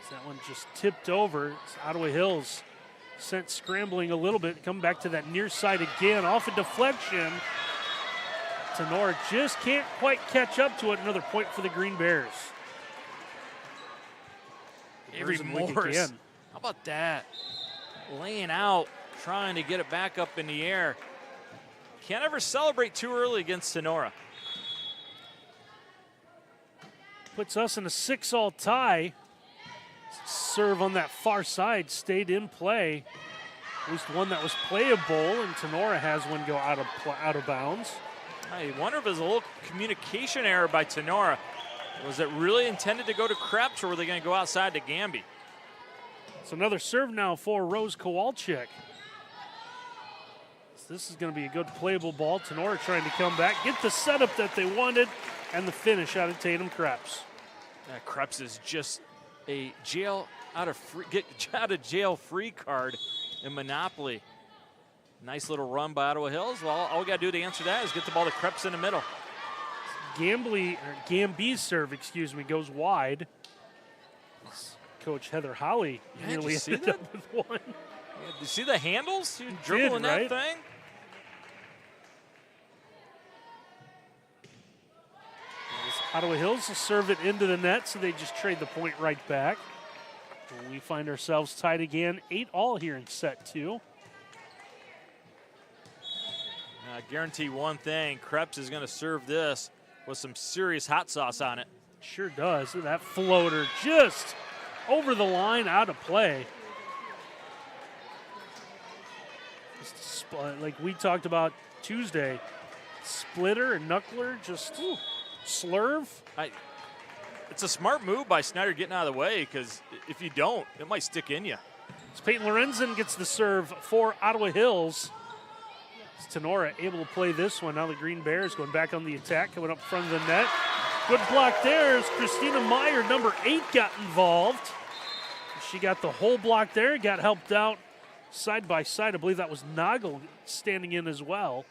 As that one just tipped over. It's Ottawa Hills sent scrambling a little bit. Come back to that near side again. Off a deflection. Tinora just can't quite catch up to it. Another point for the Green Bears. Avery Morris. Again. How about that? Laying out, trying to get it back up in the air. Can't ever celebrate too early against Tinora. Puts us in a 6-all tie. Serve on that far side stayed in play. At least one that was playable, and Tinora has one go out of bounds. I wonder if there's a little communication error by Tinora. Was it really intended to go to Krebs, or were they going to go outside to Gamby? It's another serve now for Rose Kowalczyk. So this is going to be a good playable ball. Tinora trying to come back, get the setup that they wanted, and the finish out of Tatum Krebs. Krebs is just a get out of jail free card in Monopoly. Nice little run by Ottawa Hills. Well, all we got to do to answer that is get the ball to Krebs in the middle. Gamby's serve, goes wide. Coach Heather Holly nearly ended up with one. Yeah, did you see the handles? You're dribbling that thing. Ottawa Hills will serve it into the net, so they just trade the point right back. And we find ourselves tied again, 8-all here in set 2. I guarantee one thing, Krebs is going to serve this with some serious hot sauce on it. Sure does. That floater just over the line, out of play. Like we talked about Tuesday, splitter and knuckler, just slurve. It's a smart move by Snyder getting out of the way, because if you don't, it might stick in you. As Peyton Lorenzen gets the serve for Ottawa Hills. Tinora able to play this one. Now the Green Bears going back on the attack, coming up front of the net. Good block there as Christina Meyer, number 8, got involved. She got the whole block there, got helped out side by side. I believe that was Nagel standing in as well.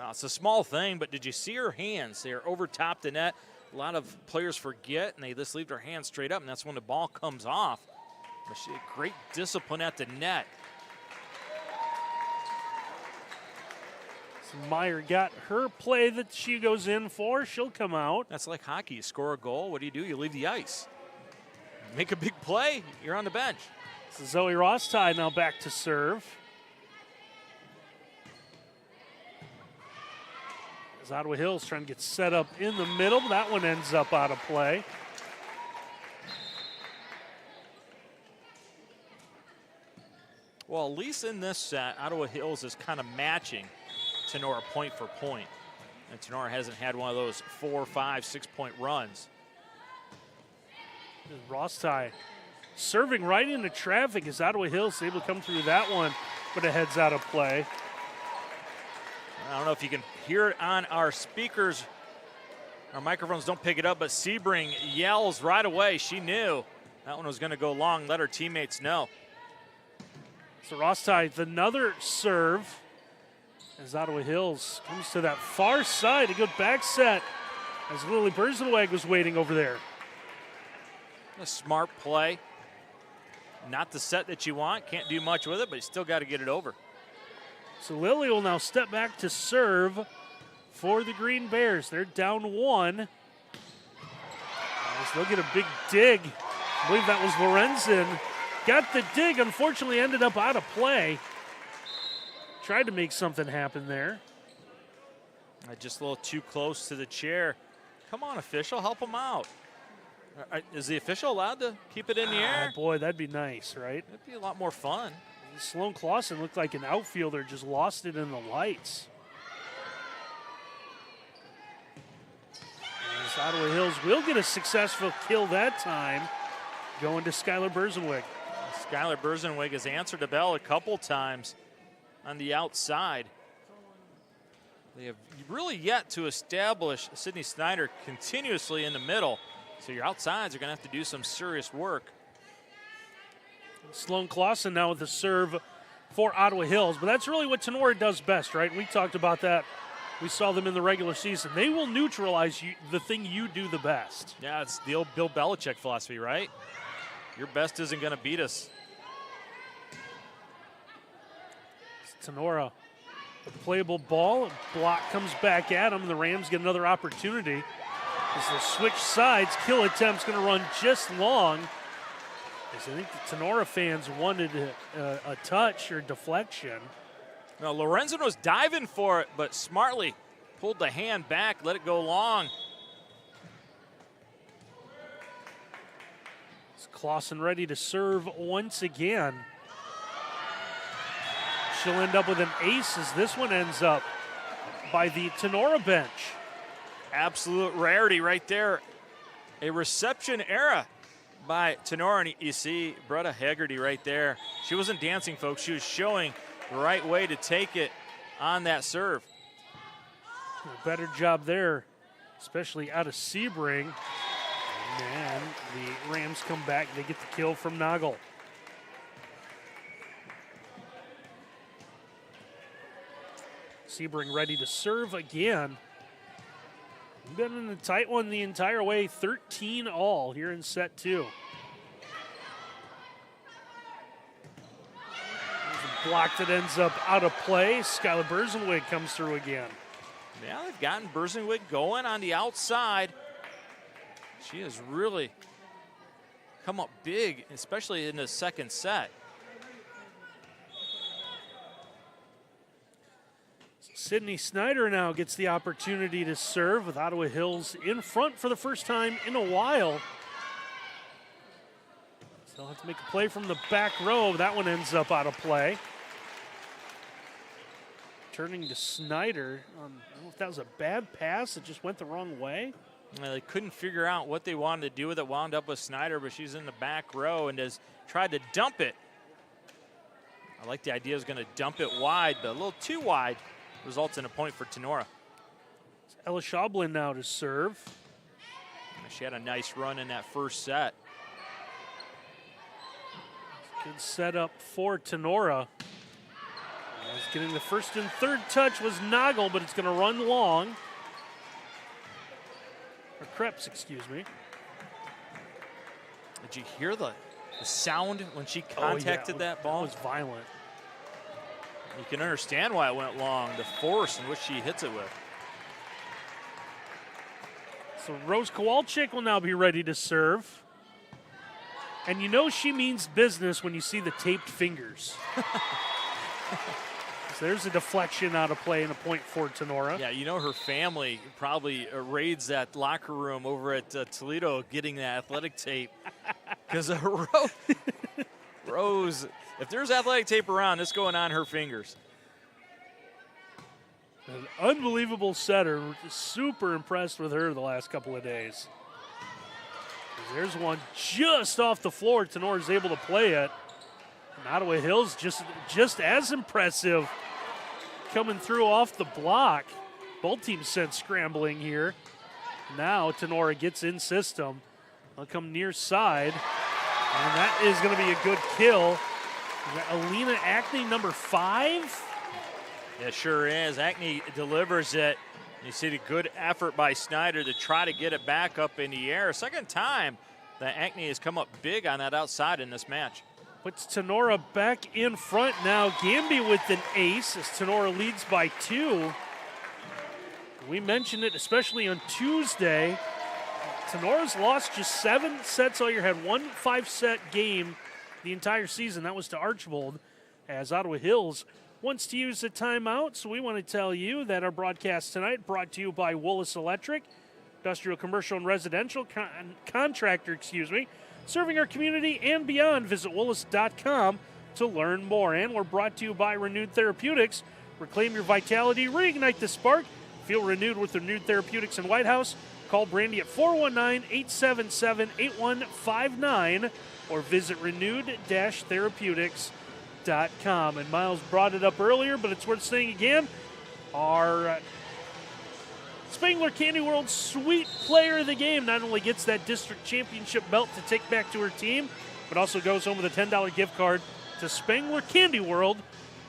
It's a small thing, but did you see her hands? They are over top the net. A lot of players forget, and they just leave their hands straight up, and that's when the ball comes off. But she had great discipline at the net. Meyer got her play that she goes in for. She'll come out. That's like hockey. You score a goal, what do? You leave the ice. Make a big play, you're on the bench. So Zoe Rostai now back to serve. As Ottawa Hills trying to get set up in the middle. That one ends up out of play. Well, at least in this set, Ottawa Hills is kind of matching Tinora point for point. And Tinora hasn't had one of those 4, 5, 6-point runs. Rostai serving right into traffic as Ottawa Hills able to come through that one, but it heads out of play. I don't know if you can hear it on our speakers. Our microphones don't pick it up, but Sebring yells right away. She knew that one was going to go long, let her teammates know. So Rostai with another serve as Ottawa Hills comes to that far side. A good back set as Lily Bersenweg was waiting over there. A smart play. Not the set that you want. Can't do much with it, but you still got to get it over. So Lily will now step back to serve for the Green Bears. They're down 1. They'll get a big dig. I believe that was Lorenzen. Got the dig, unfortunately ended up out of play. Tried to make something happen there. Just a little too close to the chair. Come on, official, help him out. Is the official allowed to keep it in the air? Boy, that'd be nice, right? That'd be a lot more fun. Sloan Clausen looked like an outfielder, just lost it in the lights. As Ottawa Hills will get a successful kill that time, going to Skylar Berzenwig. Skylar Berzenwig has answered the bell a couple times on the outside. They have really yet to establish Sydney Snyder continuously in the middle. So your outsides are going to have to do some serious work. Sloan Clausen now with the serve for Ottawa Hills. But that's really what Tinora does best, right? We talked about that. We saw them in the regular season. They will neutralize you, the thing you do the best. Yeah, it's the old Bill Belichick philosophy, right? Your best isn't going to beat us. It's Tinora. A playable ball. A block comes back at them. The Rams get another opportunity. As they switch sides, kill attempt's going to run just long. As I think the Tinora fans wanted a touch or deflection. Now, Lorenzen was diving for it, but smartly pulled the hand back, let it go long. Is Clausen ready to serve once again? She'll end up with an ace as this one ends up by the Tinora bench. Absolute rarity right there. A reception error by Tinora. And you see Bretta Haggerty right there. She wasn't dancing, folks. She was showing the right way to take it on that serve. A better job there, especially out of Sebring. And the Rams come back. They get the kill from Nagel. Sebring ready to serve again. Been in a tight one the entire way, 13-all here in set two. There's a block that ends up out of play. Skylar Berzenwig comes through again. Yeah, they've gotten Berzenwig going on the outside. She has really come up big, especially in the second set. Sydney Snyder now gets the opportunity to serve with Ottawa Hills in front for the first time in a while. So they'll have to make a play from the back row. That one ends up out of play. Turning to Snyder. I don't know if that was a bad pass. It just went the wrong way. They couldn't figure out what they wanted to do with it. Wound up with Snyder, but she's in the back row and has tried to dump it. I like the idea of going to dump it wide, but a little too wide. Results in a point for Tinora. Ella Schaublin now to serve. She had a nice run in that first set. Good setup for Tinora. Getting the first and third touch was Nagel, but it's going to run long. Or Krebs, excuse me. Did you hear the sound when she contacted that ball? That was violent. You can understand why it went long, the force in which she hits it with. So Rose Kowalczyk will now be ready to serve. And you know she means business when you see the taped fingers. So there's a deflection out of play and a point for Tinora. Yeah, you know her family probably raids that locker room over at Toledo getting that athletic tape. Because Rose, if there's athletic tape around, it's going on her fingers. An unbelievable setter. We're just super impressed with her the last couple of days. There's one just off the floor. Tenora's able to play it. And Ottawa Hills just as impressive coming through off the block. Both teams sent scrambling here. Now Tinora gets in system. They'll come near side. And that is going to be a good kill. Alina Acne, number 5. It sure is. Acne delivers it. You see the good effort by Snyder to try to get it back up in the air. Second time that Acne has come up big on that outside in this match. Puts Tinora back in front now. Gamby with an ace as Tinora leads by 2. We mentioned it, especially on Tuesday. Tenora's lost just 7 sets all year, had one 5-set game the entire season. That was to Archbold, as Ottawa Hills wants to use a timeout. So we want to tell you that our broadcast tonight brought to you by Willis Electric. industrial, commercial, and residential contractor, serving our community and beyond. Visit Willis.com to learn more. And we're brought to you by Renewed Therapeutics. Reclaim your vitality, reignite the spark. Feel renewed with Renewed Therapeutics in White House. Call Brandy at 419-877-8159 or visit renewed-therapeutics.com. And Miles brought it up earlier, but it's worth saying again. Our Spangler Candy World Sweet Player of the Game not only gets that district championship belt to take back to her team, but also goes home with a $10 gift card to Spangler Candy World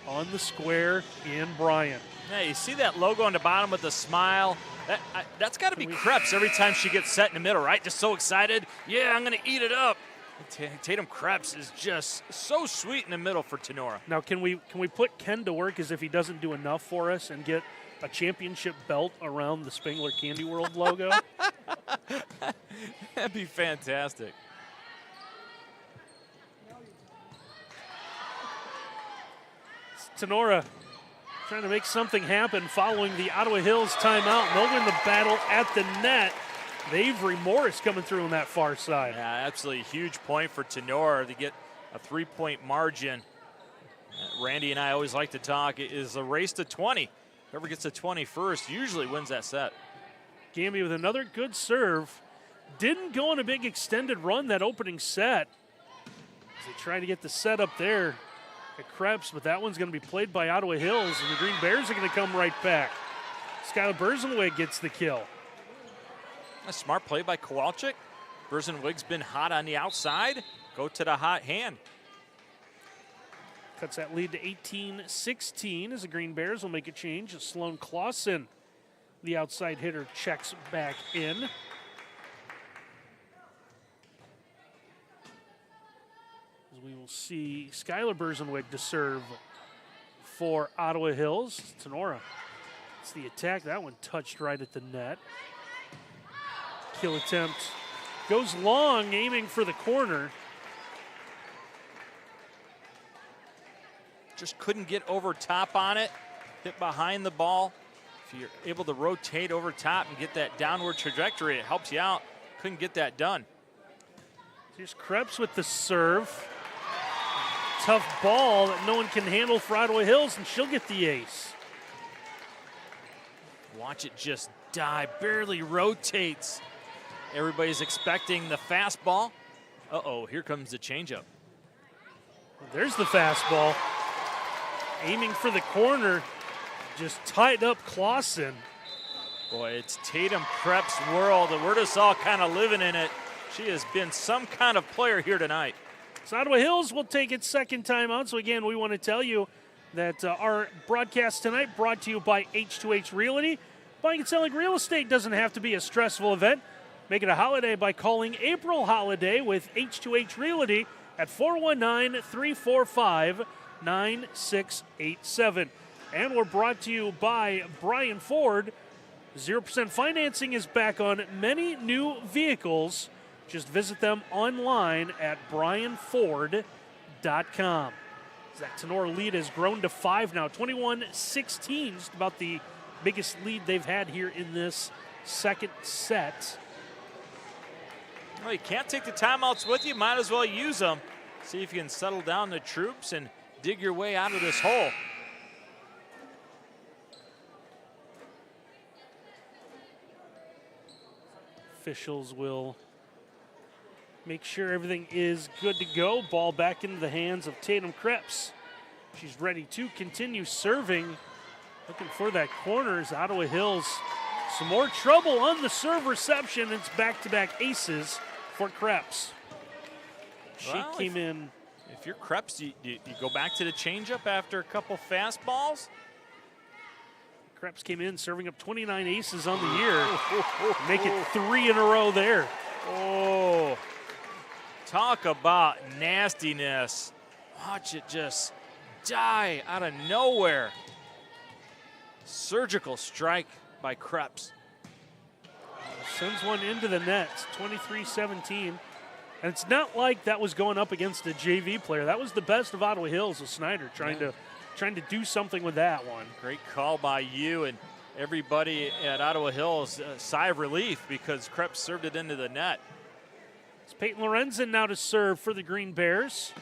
on the square in Bryan. Yeah, you see that logo on the bottom with the smile? That's got to be Krebs every time she gets set in the middle, right? Just so excited. Yeah, I'm going to eat it up. Tatum Krebs is just so sweet in the middle for Tinora. Now, can we put Ken to work as if he doesn't do enough for us and get a championship belt around the Spangler Candy World logo? That'd be fantastic. Tinora trying to make something happen following the Ottawa Hills timeout. And they'll win the battle at the net. Avery Morris coming through on that far side. Yeah, absolutely huge point for Tinora to get a 3-point margin. Randy and I always like to talk. It is a race to 20. Whoever gets to 20 first usually wins that set. Gamby with another good serve. Didn't go on a big extended run that opening set. As they try to get the set up there at Krebs, but that one's going to be played by Ottawa Hills, and the Green Bears are going to come right back. Skylar Berzenweg gets the kill. A smart play by Kowalczyk. Berzenweg's been hot on the outside. Go to the hot hand. Cuts that lead to 18-16 as the Green Bears will make a change. Sloan Clausen, the outside hitter, checks back in. As we will see Skylar Berzenweg to serve for Ottawa Hills. Tinora, it's the attack. That one touched right at the net. Kill attempt goes long, aiming for the corner. Just couldn't get over top on it. Hit behind the ball. If you're able to rotate over top and get that downward trajectory, it helps you out. Couldn't get that done. Here's Krebs with the serve. Tough ball that no one can handle for Ottawa Hills, and she'll get the ace. Watch it just die, barely rotates. Everybody's expecting the fastball. Uh-oh, here comes the changeup. There's the fastball. Aiming for the corner, just tied up Clausen. Boy, it's Tatum Krebs' world, and we're just all kind of living in it. She has been some kind of player here tonight. So Ottawa Hills will take its second time out. So again, we want to tell you that our broadcast tonight brought to you by H2H Realty. Buying and selling real estate doesn't have to be a stressful event. Make it a holiday by calling April Holiday with H2H Realty at 419-345-9687. And we're brought to you by Bryan Ford. 0% financing is back on many new vehicles. Just visit them online at bryanford.com. That Tinora lead has grown to 5 now, 21-16, just about the biggest lead they've had here in this second set. Well, you can't take the timeouts with you. Might as well use them. See if you can settle down the troops and dig your way out of this hole. Officials will make sure everything is good to go. Ball back into the hands of Tatum Krebs. She's ready to continue serving. Looking for that corner as Ottawa Hills. Some more trouble on the serve reception. It's back-to-back aces for Krebs. She came in. If you're Krebs, you go back to the changeup after a couple fastballs? Krebs came in serving up 29 aces on the year. Make it 3 in a row there. Oh, talk about nastiness. Watch it just die out of nowhere. Surgical strike by Krebs. Sends one into the net, 23-17. And it's not like that was going up against a JV player. That was the best of Ottawa Hills with Snyder trying to do something with that one. Great call by you. And everybody at Ottawa Hills a sigh of relief because Krebs served it into the net. It's Peyton Lorenzen now to serve for the Green Bears.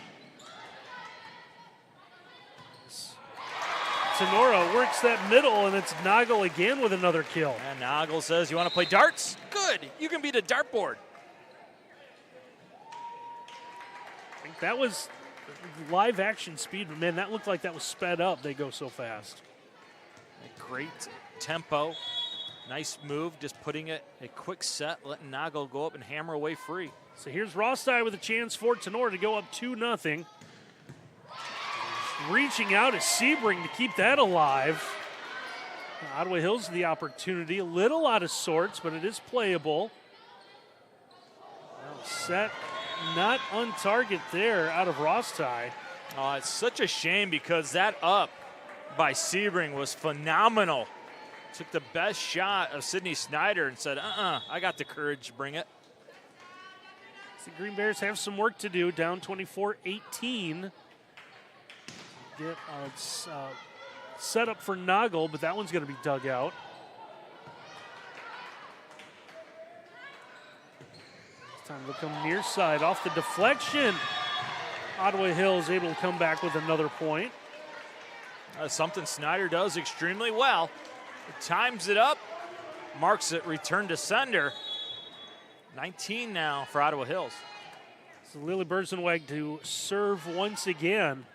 Tinora works that middle, and it's Nagel again with another kill. And Nagel says, you want to play darts? Good, you can beat a dartboard. I think that was live action speed, but man, that looked like that was sped up. They go so fast. A great tempo, nice move, just putting it a quick set, letting Nagel go up and hammer away free. So here's Rosti with a chance for Tinora to go up 2-0. Reaching out is Sebring to keep that alive. Ottawa Hills the opportunity, a little out of sorts, but it is playable. Well, set not on target there out of Rosti. Oh, it's such a shame because that up by Sebring was phenomenal. Took the best shot of Sydney Snyder and said, I got the courage to bring it. The Green Bears have some work to do, down 24-18. Get set up for Nagel, but that one's going to be dug out. It's time to come near side off the deflection. Ottawa Hills able to come back with another point. Something Snyder does extremely well. It times it up, marks it, return to sender. 19 now for Ottawa Hills. So Lily Berzenweg to serve once again.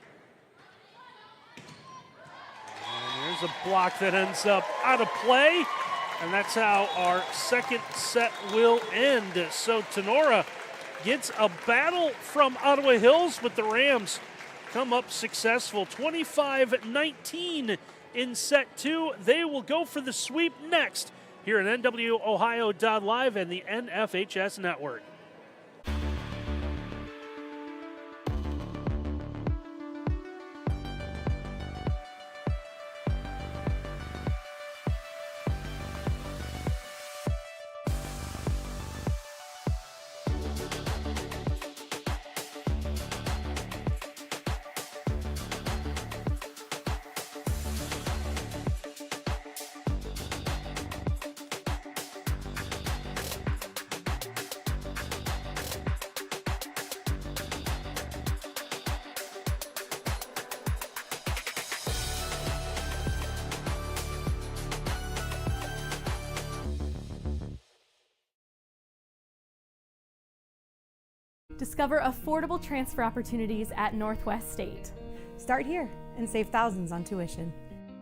And there's a block that ends up out of play. And that's how our second set will end. So Tinora gets a battle from Ottawa Hills, but the Rams come up successful. 25-19 in set two. They will go for the sweep next here at NWOhio.live and the NFHS Network. Discover affordable transfer opportunities at Northwest State. Start here and save thousands on tuition.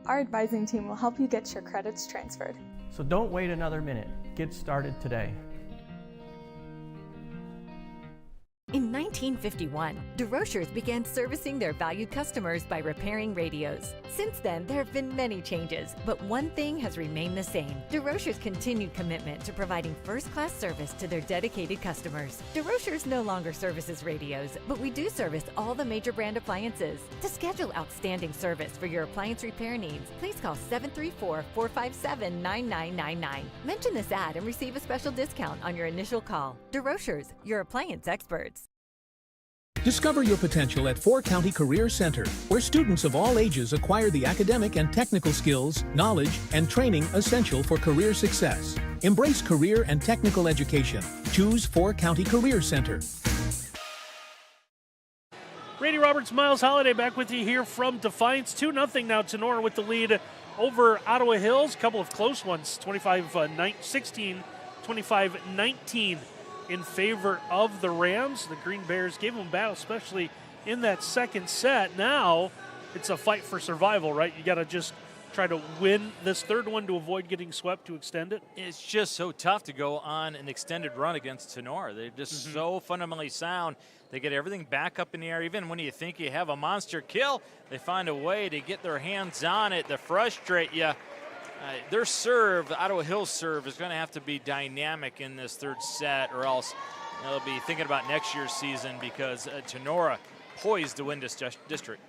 Our advising team will help you get your credits transferred. So don't wait another minute. Get started today. In 1951, DeRochers began servicing their valued customers by repairing radios. Since then, there have been many changes, but one thing has remained the same: DeRochers' continued commitment to providing first-class service to their dedicated customers. DeRochers no longer services radios, but we do service all the major brand appliances. To schedule outstanding service for your appliance repair needs, please call 734-457-9999. Mention this ad and receive a special discount on your initial call. DeRochers, your appliance experts. Discover your potential at 4-County Career Center, where students of all ages acquire the academic and technical skills, knowledge, and training essential for career success. Embrace career and technical education. Choose 4-County Career Center. Brady Roberts, Miles Holliday back with you here from Defiance. 2-0 now. Tinora with the lead over Ottawa Hills. A couple of close ones, 25-16, 25-19. In favor of the Rams. The Green Bears gave them a battle, especially in that second set. Now it's a fight for survival, right? You got to just try to win this third one to avoid getting swept to extend it. It's just so tough to go on an extended run against Tinora. They're just so fundamentally sound. They get everything back up in the air. Even when you think you have a monster kill, they find a way to get their hands on it to frustrate you. Their serve, the Ottawa Hills serve, is going to have to be dynamic in this third set, or else they'll be thinking about next year's season, because Tinora poised to win this district.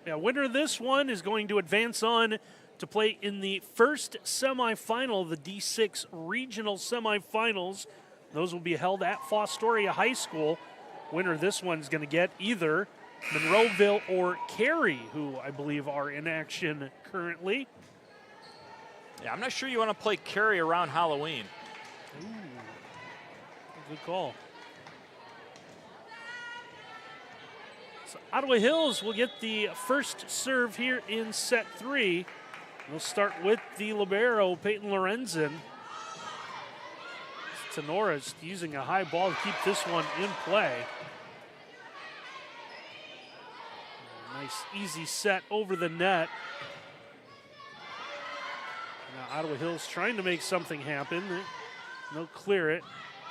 Yeah, winner of this one is going to advance on to play in the first semifinal, the D6 regional semifinals. Those will be held at Fostoria High School. Winner of this one is going to get either Monroeville or Cary, who I believe are in action currently. Yeah, I'm not sure you want to play carry around Halloween. Ooh, good call. So Ottawa Hills will get the first serve here in set 3. We'll start with the libero, Peyton Lorenzen. Tenora's using a high ball to keep this one in play. Nice easy set over the net. Now Ottawa Hills trying to make something happen. No clear it.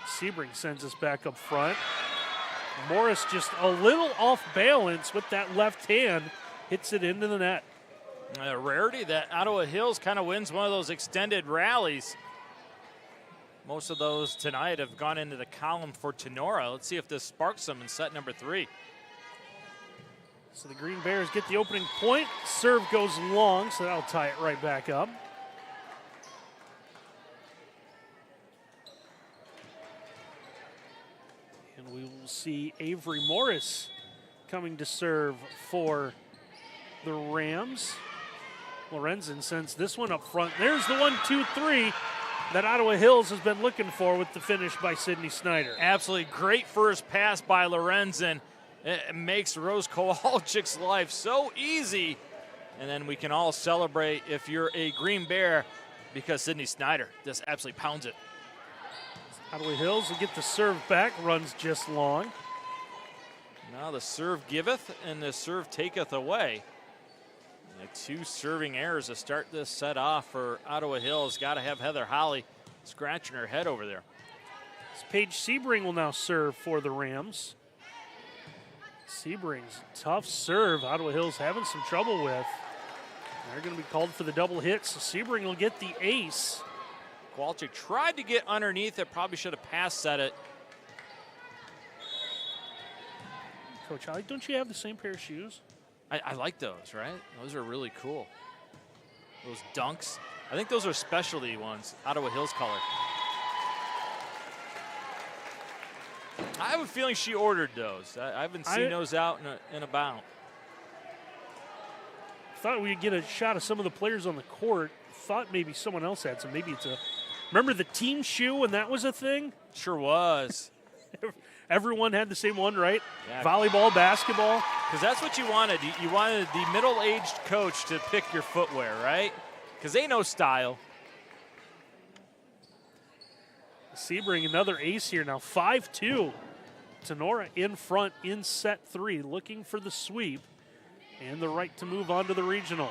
Sebring sends us back up front. Morris just a little off balance with that left hand. Hits it into the net. A rarity that Ottawa Hills kind of wins one of those extended rallies. Most of those tonight have gone into the column for Tinora. Let's see if this sparks them in set number 3. So the Green Bears get the opening point. Serve goes long, so that'll tie it right back up. And we will see Avery Morris coming to serve for the Rams. Lorenzen sends this one up front. There's the 1-2-3 that Ottawa Hills has been looking for with the finish by Sydney Snyder. Absolutely great first pass by Lorenzen. It makes Rose Kowalczyk's life so easy. And then we can all celebrate if you're a Green Bear because Sydney Snyder just absolutely pounds it. Ottawa Hills will get the serve back, runs just long. Now the serve giveth and the serve taketh away. And 2 serving errors to start this set off for Ottawa Hills. Got to have Heather Holly scratching her head over there. Paige Sebring will now serve for the Rams. Sebring's tough serve. Ottawa Hills having some trouble with. They're going to be called for the double hit, so Sebring will get the ace. Kowalczyk tried to get underneath it. Probably should have pass set it. Coach Holly, don't you have the same pair of shoes? I like those, right? Those are really cool. Those dunks. I think those are specialty ones, Ottawa Hills color. I have a feeling she ordered those. I haven't seen those out and about. Thought we'd get a shot of some of the players on the court. Thought maybe someone else had some. Maybe it's a... Remember the team shoe when that was a thing? Sure was. Everyone had the same one, right? Yeah. Volleyball, basketball. Because that's what you wanted. You wanted the middle-aged coach to pick your footwear, right? Because they know style. Sebring, another ace here now, 5-2. Tinora in front in set 3, looking for the sweep and the right to move on to the regional.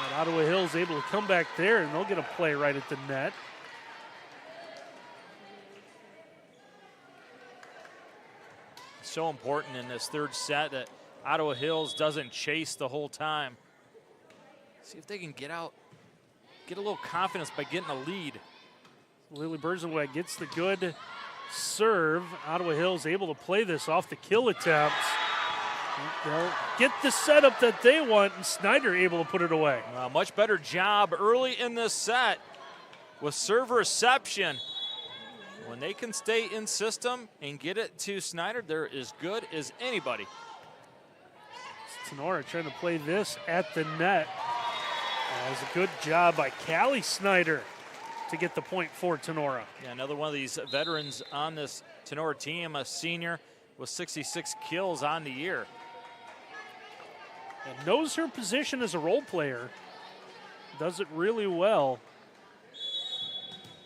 And Ottawa Hills able to come back there, and they'll get a play right at the net. So important in this third set that Ottawa Hills doesn't chase the whole time. See if they can get out, get a little confidence by getting a lead. Lily Berzenweg gets the good serve. Ottawa Hills able to play this off the kill attempts. They'll get the setup that they want, and Snyder able to put it away. A much better job early in this set with serve reception. When they can stay in system and get it to Snyder, they're as good as anybody. Tinora trying to play this at the net. That was a good job by Callie Snyder to get the point for Tinora. Yeah, another one of these veterans on this Tinora team, a senior with 66 kills on the year. And knows her position as a role player. Does it really well.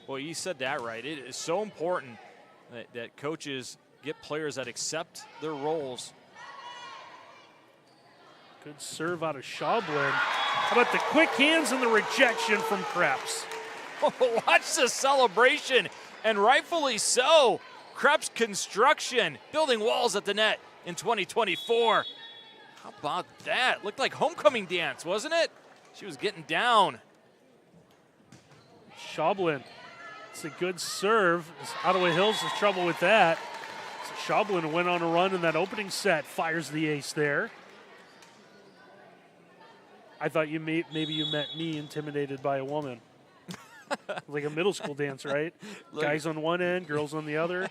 Well, you said that right. It is so important that coaches get players that accept their roles. Good serve out of Schaublin. How about the quick hands and the rejection from Krebs? Watch the celebration, and rightfully so. Krebs Construction building walls at the net in 2024. How about that? Looked like homecoming dance, wasn't it? She was getting down. Schaublin. It's a good serve. Ottawa Hills has trouble with that. So Schaublin went on a run in that opening set. Fires the ace there. I thought maybe you met me intimidated by a woman. Like a middle school dance, right? Guys on one end, girls on the other.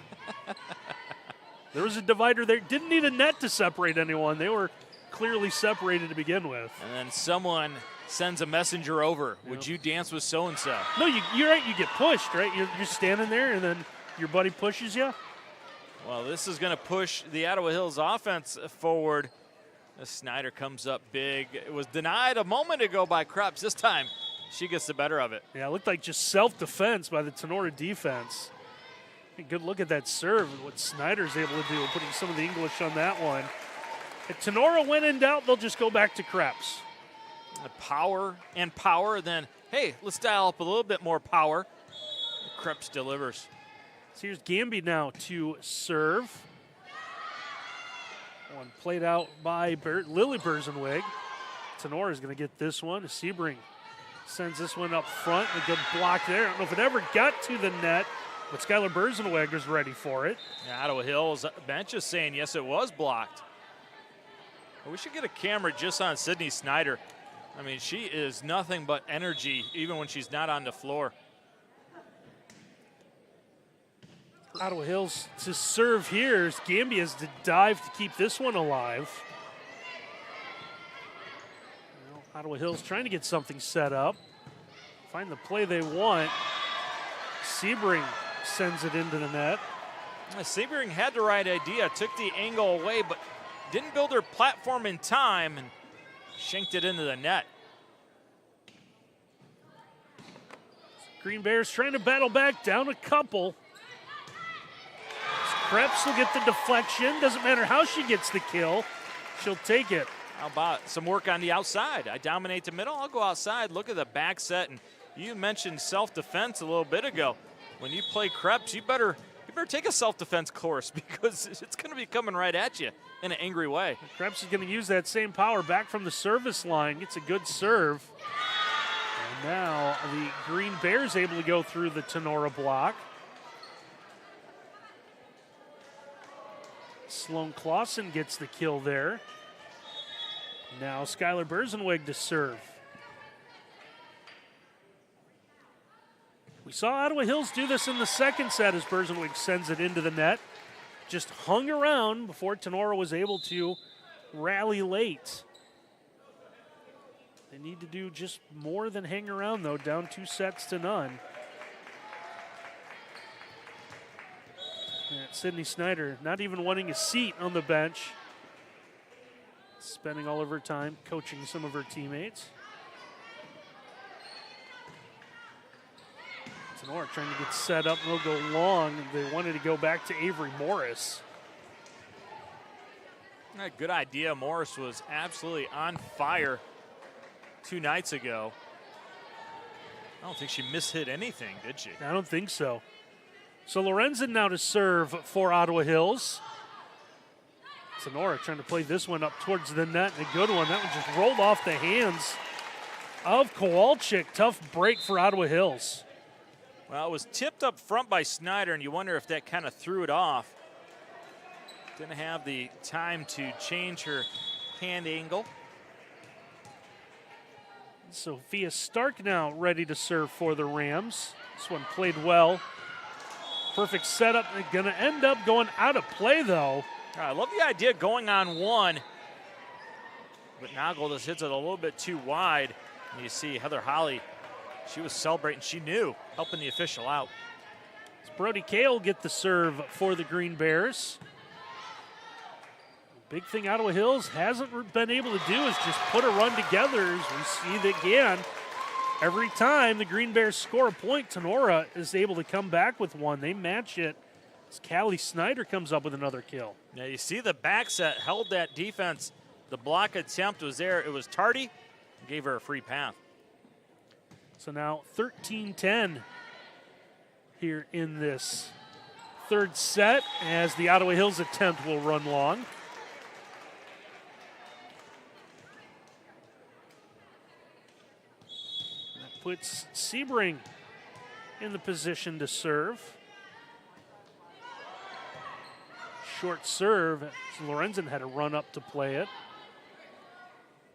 There was a divider there. Didn't need a net to separate anyone. They were clearly separated to begin with. And then someone sends a messenger over. Yep. Would you dance with so-and-so? No, you're right. You get pushed, right? You're standing there, and then your buddy pushes you. Well, this is going to push the Ottawa Hills offense forward. Snyder comes up big. It was denied a moment ago by Krebs. This time, she gets the better of it. Yeah, it looked like just self-defense by the Tinora defense. Good look at that serve and what Snyder's able to do, putting some of the English on that one. If Tinora win in doubt, they'll just go back to Krebs. Power and power, then, hey, let's dial up a little bit more power. Krebs delivers. So here's Gamby now to serve. One played out by Lily Berzenwig. Tenora's going to get this one. Sebring sends this one up front. A good block there. I don't know if it ever got to the net, but Skylar Berzenweg is ready for it. Yeah, Ottawa Hills bench is saying, yes, it was blocked. Well, we should get a camera just on Sydney Snyder. I mean, she is nothing but energy, even when she's not on the floor. Ottawa Hills to serve here. Gamby has to dive to keep this one alive. Well, Ottawa Hills trying to get something set up. Find the play they want. Sebring sends it into the net. Sebring had the right idea, took the angle away, but didn't build her platform in time and shanked it into the net. Green Bears trying to battle back, down a couple. Krebs will get the deflection. Doesn't matter how she gets the kill. She'll take it. How about some work on the outside? I dominate the middle. I'll go outside. Look at the back set. And you mentioned self-defense a little bit ago. When you play Krebs, you better take a self-defense course because it's going to be coming right at you in an angry way. Krebs is going to use that same power back from the service line. Gets a good serve. And now the Green Bears able to go through the Tinora block. Sloan Clausen gets the kill there. Now Skylar Berzenweg to serve. We saw Ottawa Hills do this in the second set as Berzenweg sends it into the net. Just hung around before Tinora was able to rally late. They need to do just more than hang around, though, down 2-0. And Sydney Snyder not even wanting a seat on the bench. Spending all of her time coaching some of her teammates. Tinora trying to get set up. They'll go long. They wanted to go back to Avery Morris. Good idea. Morris was absolutely on fire 2 nights ago. I don't think she mishit anything, did she? I don't think so. So Lorenzen now to serve for Ottawa Hills. Tinora trying to play this one up towards the net. A good one. That one just rolled off the hands of Kowalczyk. Tough break for Ottawa Hills. Well, it was tipped up front by Snyder, and you wonder if that kind of threw it off. Didn't have the time to change her hand angle. Sophia Stark now ready to serve for the Rams. This one played well. Perfect setup. Going to end up going out of play, though. I love the idea going on one. But Nagel just hits it a little bit too wide. And you see Heather Holly, she was celebrating. She knew, helping the official out. Brody Kale get the serve for the Green Bears. Big thing Ottawa Hills hasn't been able to do is just put a run together. As we see that again, every time the Green Bears score a point, Tinora is able to come back with one. They match it as Callie Snyder comes up with another kill. Now you see the back set held that defense. The block attempt was there. It was tardy. Gave her a free path. So now 13-10 here in this third set as the Ottawa Hills attempt will run long. That puts Sebring in the position to serve. Short serve. Lorenzen had to run up to play it.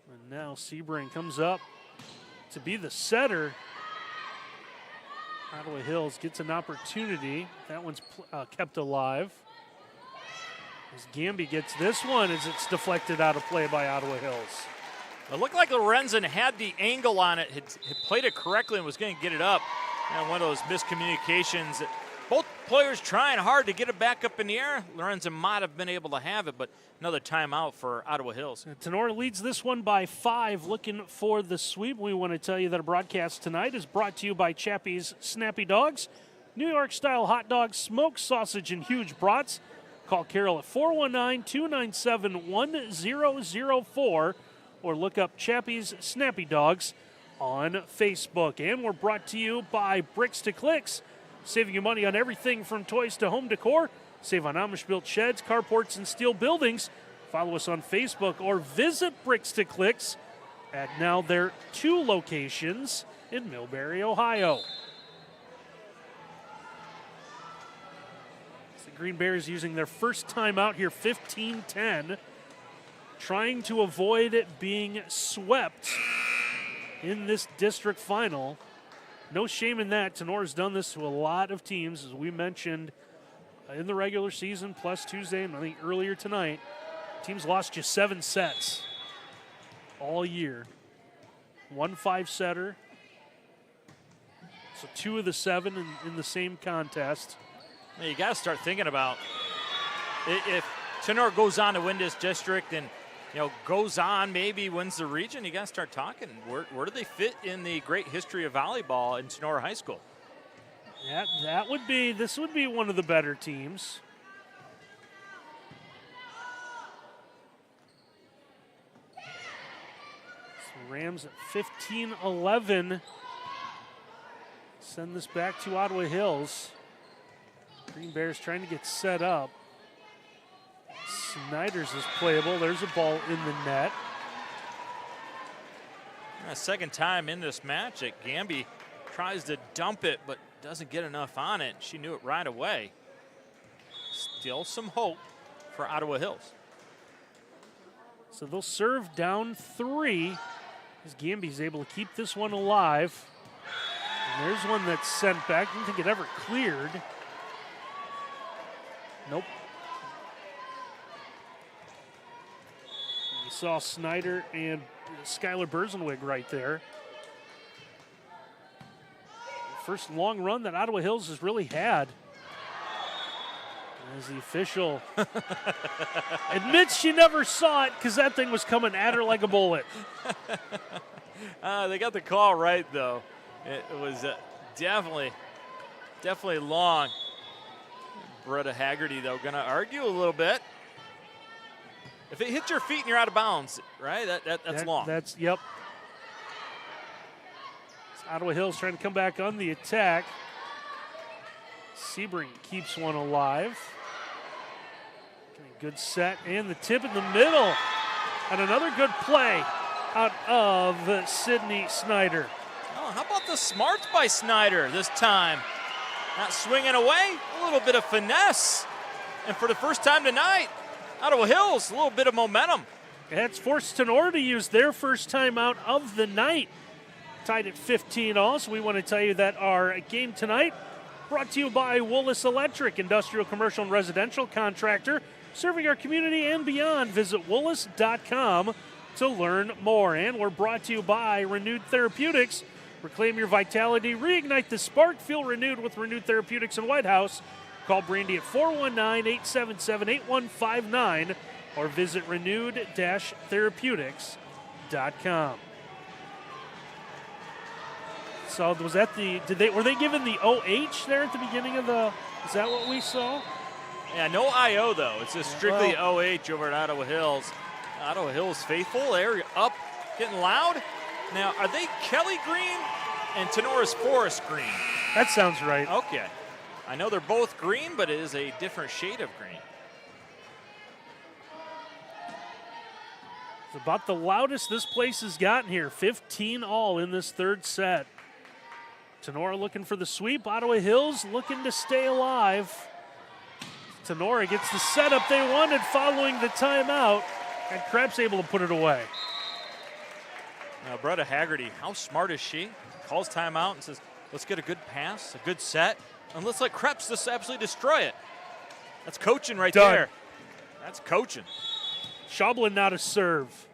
And now Sebring comes up to be the setter. Ottawa Hills gets an opportunity. That one's kept alive. As Gamby gets this one as it's deflected out of play by Ottawa Hills. It looked like Lorenzen had the angle on it, had played it correctly and was going to get it up. And one of those miscommunications. Both players trying hard to get it back up in the air. Lorenzen might have been able to have it, but another timeout for Ottawa Hills. Tinora leads this one by 5, looking for the sweep. We want to tell you that our broadcast tonight is brought to you by Chappie's Snappy Dogs, New York-style hot dogs, smoked sausage, and huge brats. Call Carol at 419-297-1004 or look up Chappie's Snappy Dogs on Facebook. And we're brought to you by Bricks to Clicks, saving you money on everything from toys to home decor. Save on Amish-built sheds, carports, and steel buildings. Follow us on Facebook or visit Bricks to Clicks at now their 2 locations in Millbury, Ohio. The Green Bears using their first time out here, 15-10, trying to avoid it being swept in this district final. No shame in that. Tenora's done this to a lot of teams, as we mentioned in the regular season, plus Tuesday, and I think earlier tonight. Teams lost just 7 sets all year. 1 5-setter. So 2 of the 7 in the same contest. Now you got to start thinking about if Tinora goes on to win this district and goes on, maybe wins the region, you got to start talking. Where do they fit in the great history of volleyball in Tinora High School? Yeah, this would be one of the better teams. So Rams at 15-11. Send this back to Ottawa Hills. Green Bears trying to get set up. Snyder's is playable. There's a ball in the net. Second time in this match that Gamby tries to dump it, but doesn't get enough on it. She knew it right away. Still some hope for Ottawa Hills. So they'll serve down 3 as Gamby's able to keep this one alive. And there's one that's sent back. I don't think it ever cleared. Nope. You saw Snyder and Skylar Berzenwig right there. First long run that Ottawa Hills has really had. As the official admits she never saw it because that thing was coming at her like a bullet. They got the call right, though. It was definitely long. Bretta Haggerty, though, going to argue a little bit. If it hits your feet and you're out of bounds, right, that's long. Yep. It's Ottawa Hills trying to come back on the attack. Sebring keeps one alive. Good set, and the tip in the middle. And another good play out of Sydney Snyder. Oh, how about the smarts by Snyder this time? Not swinging away, a little bit of finesse. And for the first time tonight, Ottawa Hills, a little bit of momentum. That's forced Tinora to use their first time out of the night. Tied at 15 all, so we want to tell you that our game tonight brought to you by Willis Electric, industrial, commercial, and residential contractor, serving our community and beyond. Visit Willis.com to learn more. And we're brought to you by Renewed Therapeutics. Reclaim your vitality, reignite the spark, feel renewed with Renewed Therapeutics in White House. Call Brandy at 419-877-8159 or visit renewed-therapeutics.com. So was that were they given the OH there at the beginning of is that what we saw? Yeah, no IO though. It's just strictly OH over at Ottawa Hills. Ottawa Hills faithful, they're up, getting loud. Now, are they Kelly green and Tenora's Forest green? That sounds right. Okay. I know they're both green, but it is a different shade of green. It's about the loudest this place has gotten here. 15 all in this third set. Tinora looking for the sweep. Ottawa Hills looking to stay alive. Tinora gets the setup they wanted following the timeout, and Krebs able to put it away. Now, Bretta Haggerty, how smart is she? Calls timeout and says, let's get a good pass, a good set, and let's let Krebs just absolutely destroy it. That's coaching right there. That's coaching. Schaublin now to serve.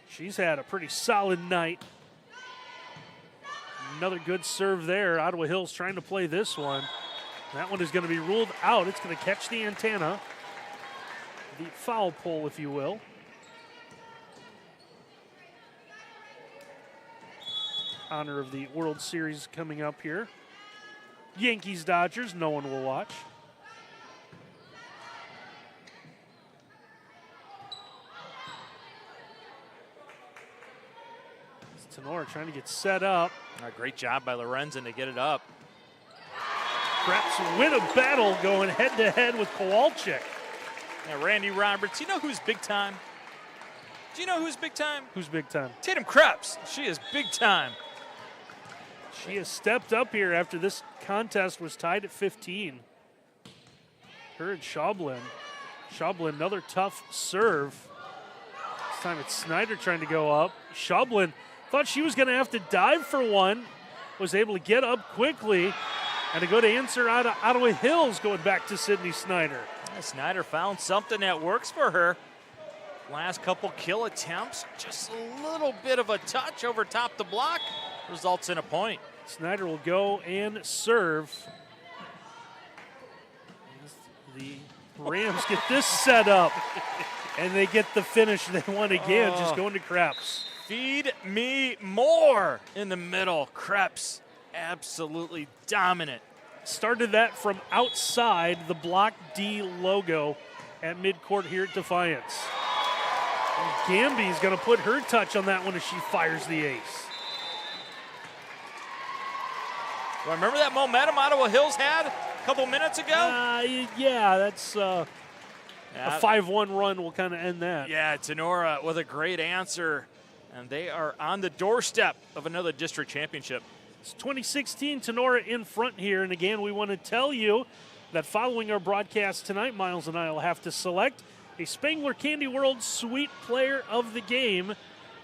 She's had a pretty solid night. Another good serve there. Ottawa Hills trying to play this one. That one is going to be ruled out. It's going to catch the antenna. The foul pole, if you will. Honor of the World Series coming up here. Yankees, Dodgers, no one will watch. It's Tinora trying to get set up. Great job by Lorenzen to get it up. Perhaps win a battle going head-to-head with Kowalczyk. Now, Randy Roberts, you know who's big time? Do you know who's big time? Who's big time? Tatum Krebs. She is big time. She has stepped up here after this contest was tied at 15. Her and Schaublin. Schaublin, another tough serve. This time it's Snyder trying to go up. Schaublin thought she was going to have to dive for one. Was able to get up quickly. And a good answer out of Ottawa Hills going back to Sydney Snyder. Snyder found something that works for her. Last couple kill attempts, just a little bit of a touch over top the block, results in a point. Snyder will go and serve. The Rams get this set up, and they get the finish they want again, just going to Krebs. Feed me more in the middle. Krebs, absolutely dominant. Started that from outside the Block D logo at midcourt here at Defiance. And Gamby's going to put her touch on that one as she fires the ace. Well, remember that momentum Ottawa Hills had a couple minutes ago? Yeah, that's a 5-1 run will kind of end that. Yeah, Tinora with a great answer. And they are on the doorstep of another district championship. It's 2016, Tinora in front here. And again, we want to tell you that following our broadcast tonight, Miles and I will have to select a Spangler Candy World Sweet Player of the Game.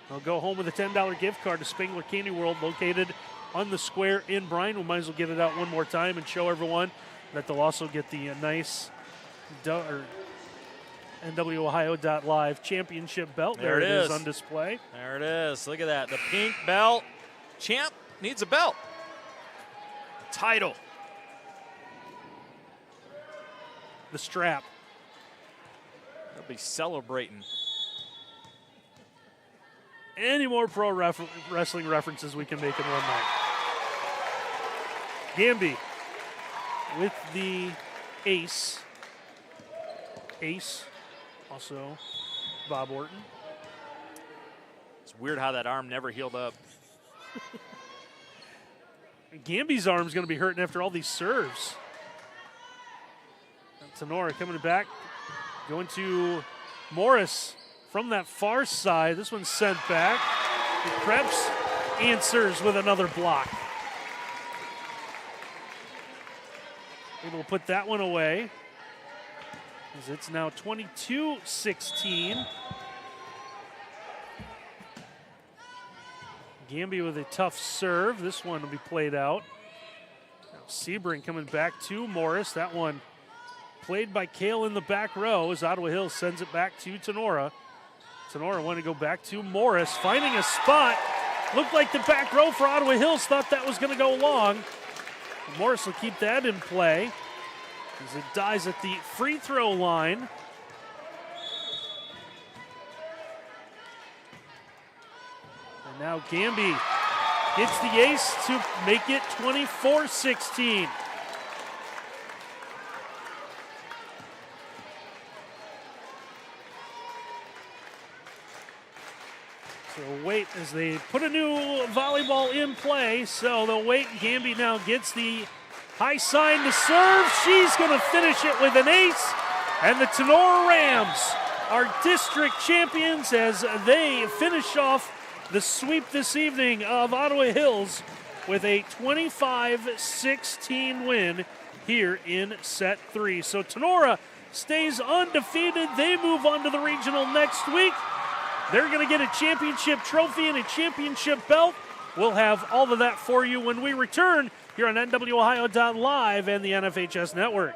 They'll go home with a $10 gift card to Spangler Candy World located on the square in Bryan. We might as well get it out one more time and show everyone that they'll also get the nice NWOhio.live championship belt. There it is on display. There it is. Look at that. The pink belt. Champ needs a belt. Title. The strap. They'll be celebrating. Any more pro wrestling references we can make in one night. Gamby with the ace. Ace, also Bob Orton. It's weird how that arm never healed up. Gamby's arm's going to be hurting after all these serves. Tinora coming back, going to Morris from that far side. This one's sent back. Krebs answers with another block. Able to put that one away. As it's now 22-16. Gamby with a tough serve. This one will be played out. Now Sebring coming back to Morris. That one played by Kale in the back row as Ottawa Hills sends it back to Tinora. Tinora wanted to go back to Morris, finding a spot. Looked like the back row for Ottawa Hills thought that was going to go long. Morris will keep that in play as it dies at the free throw line. And now Gamby gets the ace to make it 24-16. So wait as they put a new volleyball in play. So they'll wait. Gamby now gets the high sign to serve. She's going to finish it with an ace. And the Tinora Rams are district champions as they finish off the sweep this evening of Ottawa Hills with a 25-16 win here in set 3. So Tinora stays undefeated. They move on to the regional next week. They're going to get a championship trophy and a championship belt. We'll have all of that for you when we return here on NWOhio.live and the NFHS Network.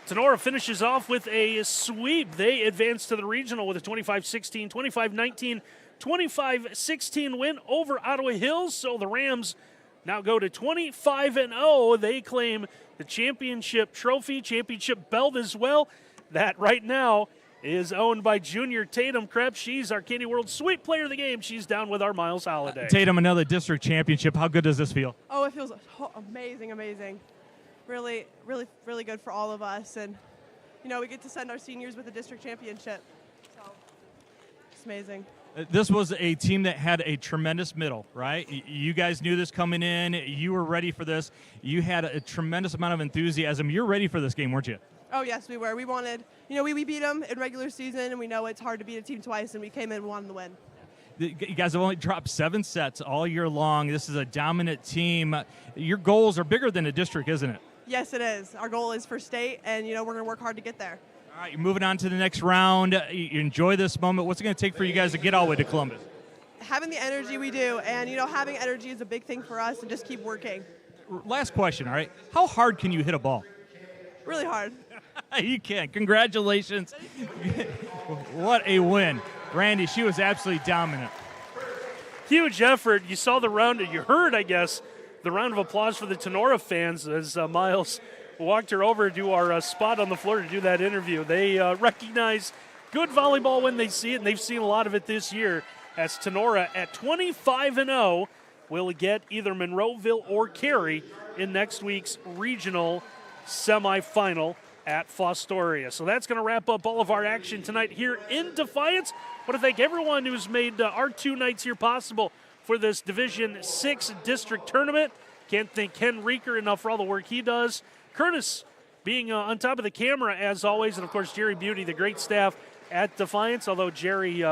Tinora finishes off with a sweep. They advance to the regional with a 25-16, 25-19, 25-16 win over Ottawa Hills. So the Rams now go to 25-0. They claim the championship trophy, championship belt as well. That right now is owned by Junior Tatum Krebs. She's our Candy World Sweep Player of the Game. She's down with our Miles Holiday. Tatum, another district championship. How good does this feel? Oh, it feels amazing, amazing. Really, really, really good for all of us. And, you know, we get to send our seniors with the district championship. So it's amazing. This was a team that had a tremendous middle, right? You guys knew this coming in. You were ready for this. You had a tremendous amount of enthusiasm. You're ready for this game, weren't you? Oh, yes, we were. We wanted, you know, we beat them in regular season, and we know it's hard to beat a team twice, and we came in and wanted to win. You guys have only dropped 7 sets all year long. This is a dominant team. Your goals are bigger than a district, isn't it? Yes, it is. Our goal is for state, and, you know, we're going to work hard to get there. All right, you're moving on to the next round. You enjoy this moment. What's it going to take for you guys to get all the way to Columbus? Having the energy we do, and, you know, having energy is a big thing for us, and just keep working. Last question, all right? How hard can you hit a ball? Really hard. You can. Congratulations. What a win. Randy, she was absolutely dominant. Huge effort. You saw the round, you heard, I guess, the round of applause for the Tinora fans as Miles walked her over to our spot on the floor to do that interview. They recognize good volleyball when they see it, and they've seen a lot of it this year as Tinora at 25-0 will get either Monroeville or Cary in next week's regional semifinal at Fostoria. So that's going to wrap up all of our action tonight here in Defiance. I want to thank everyone who's made our 2 nights here possible for this Division 6 district tournament. Can't thank Ken Reeker enough for all the work he does. Curtis being on top of the camera as always, and of course Jerry Beauty, the great staff at Defiance, although Jerry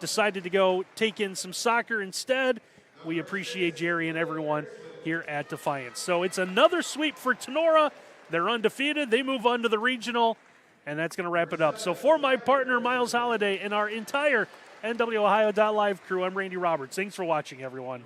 decided to go take in some soccer instead. We appreciate Jerry and everyone here at Defiance. So it's another sweep for Tinora. They're undefeated. They move on to the regional, and that's going to wrap it up. So for my partner, Miles Holiday, and our entire NWOhio.live crew, I'm Randy Roberts. Thanks for watching, everyone.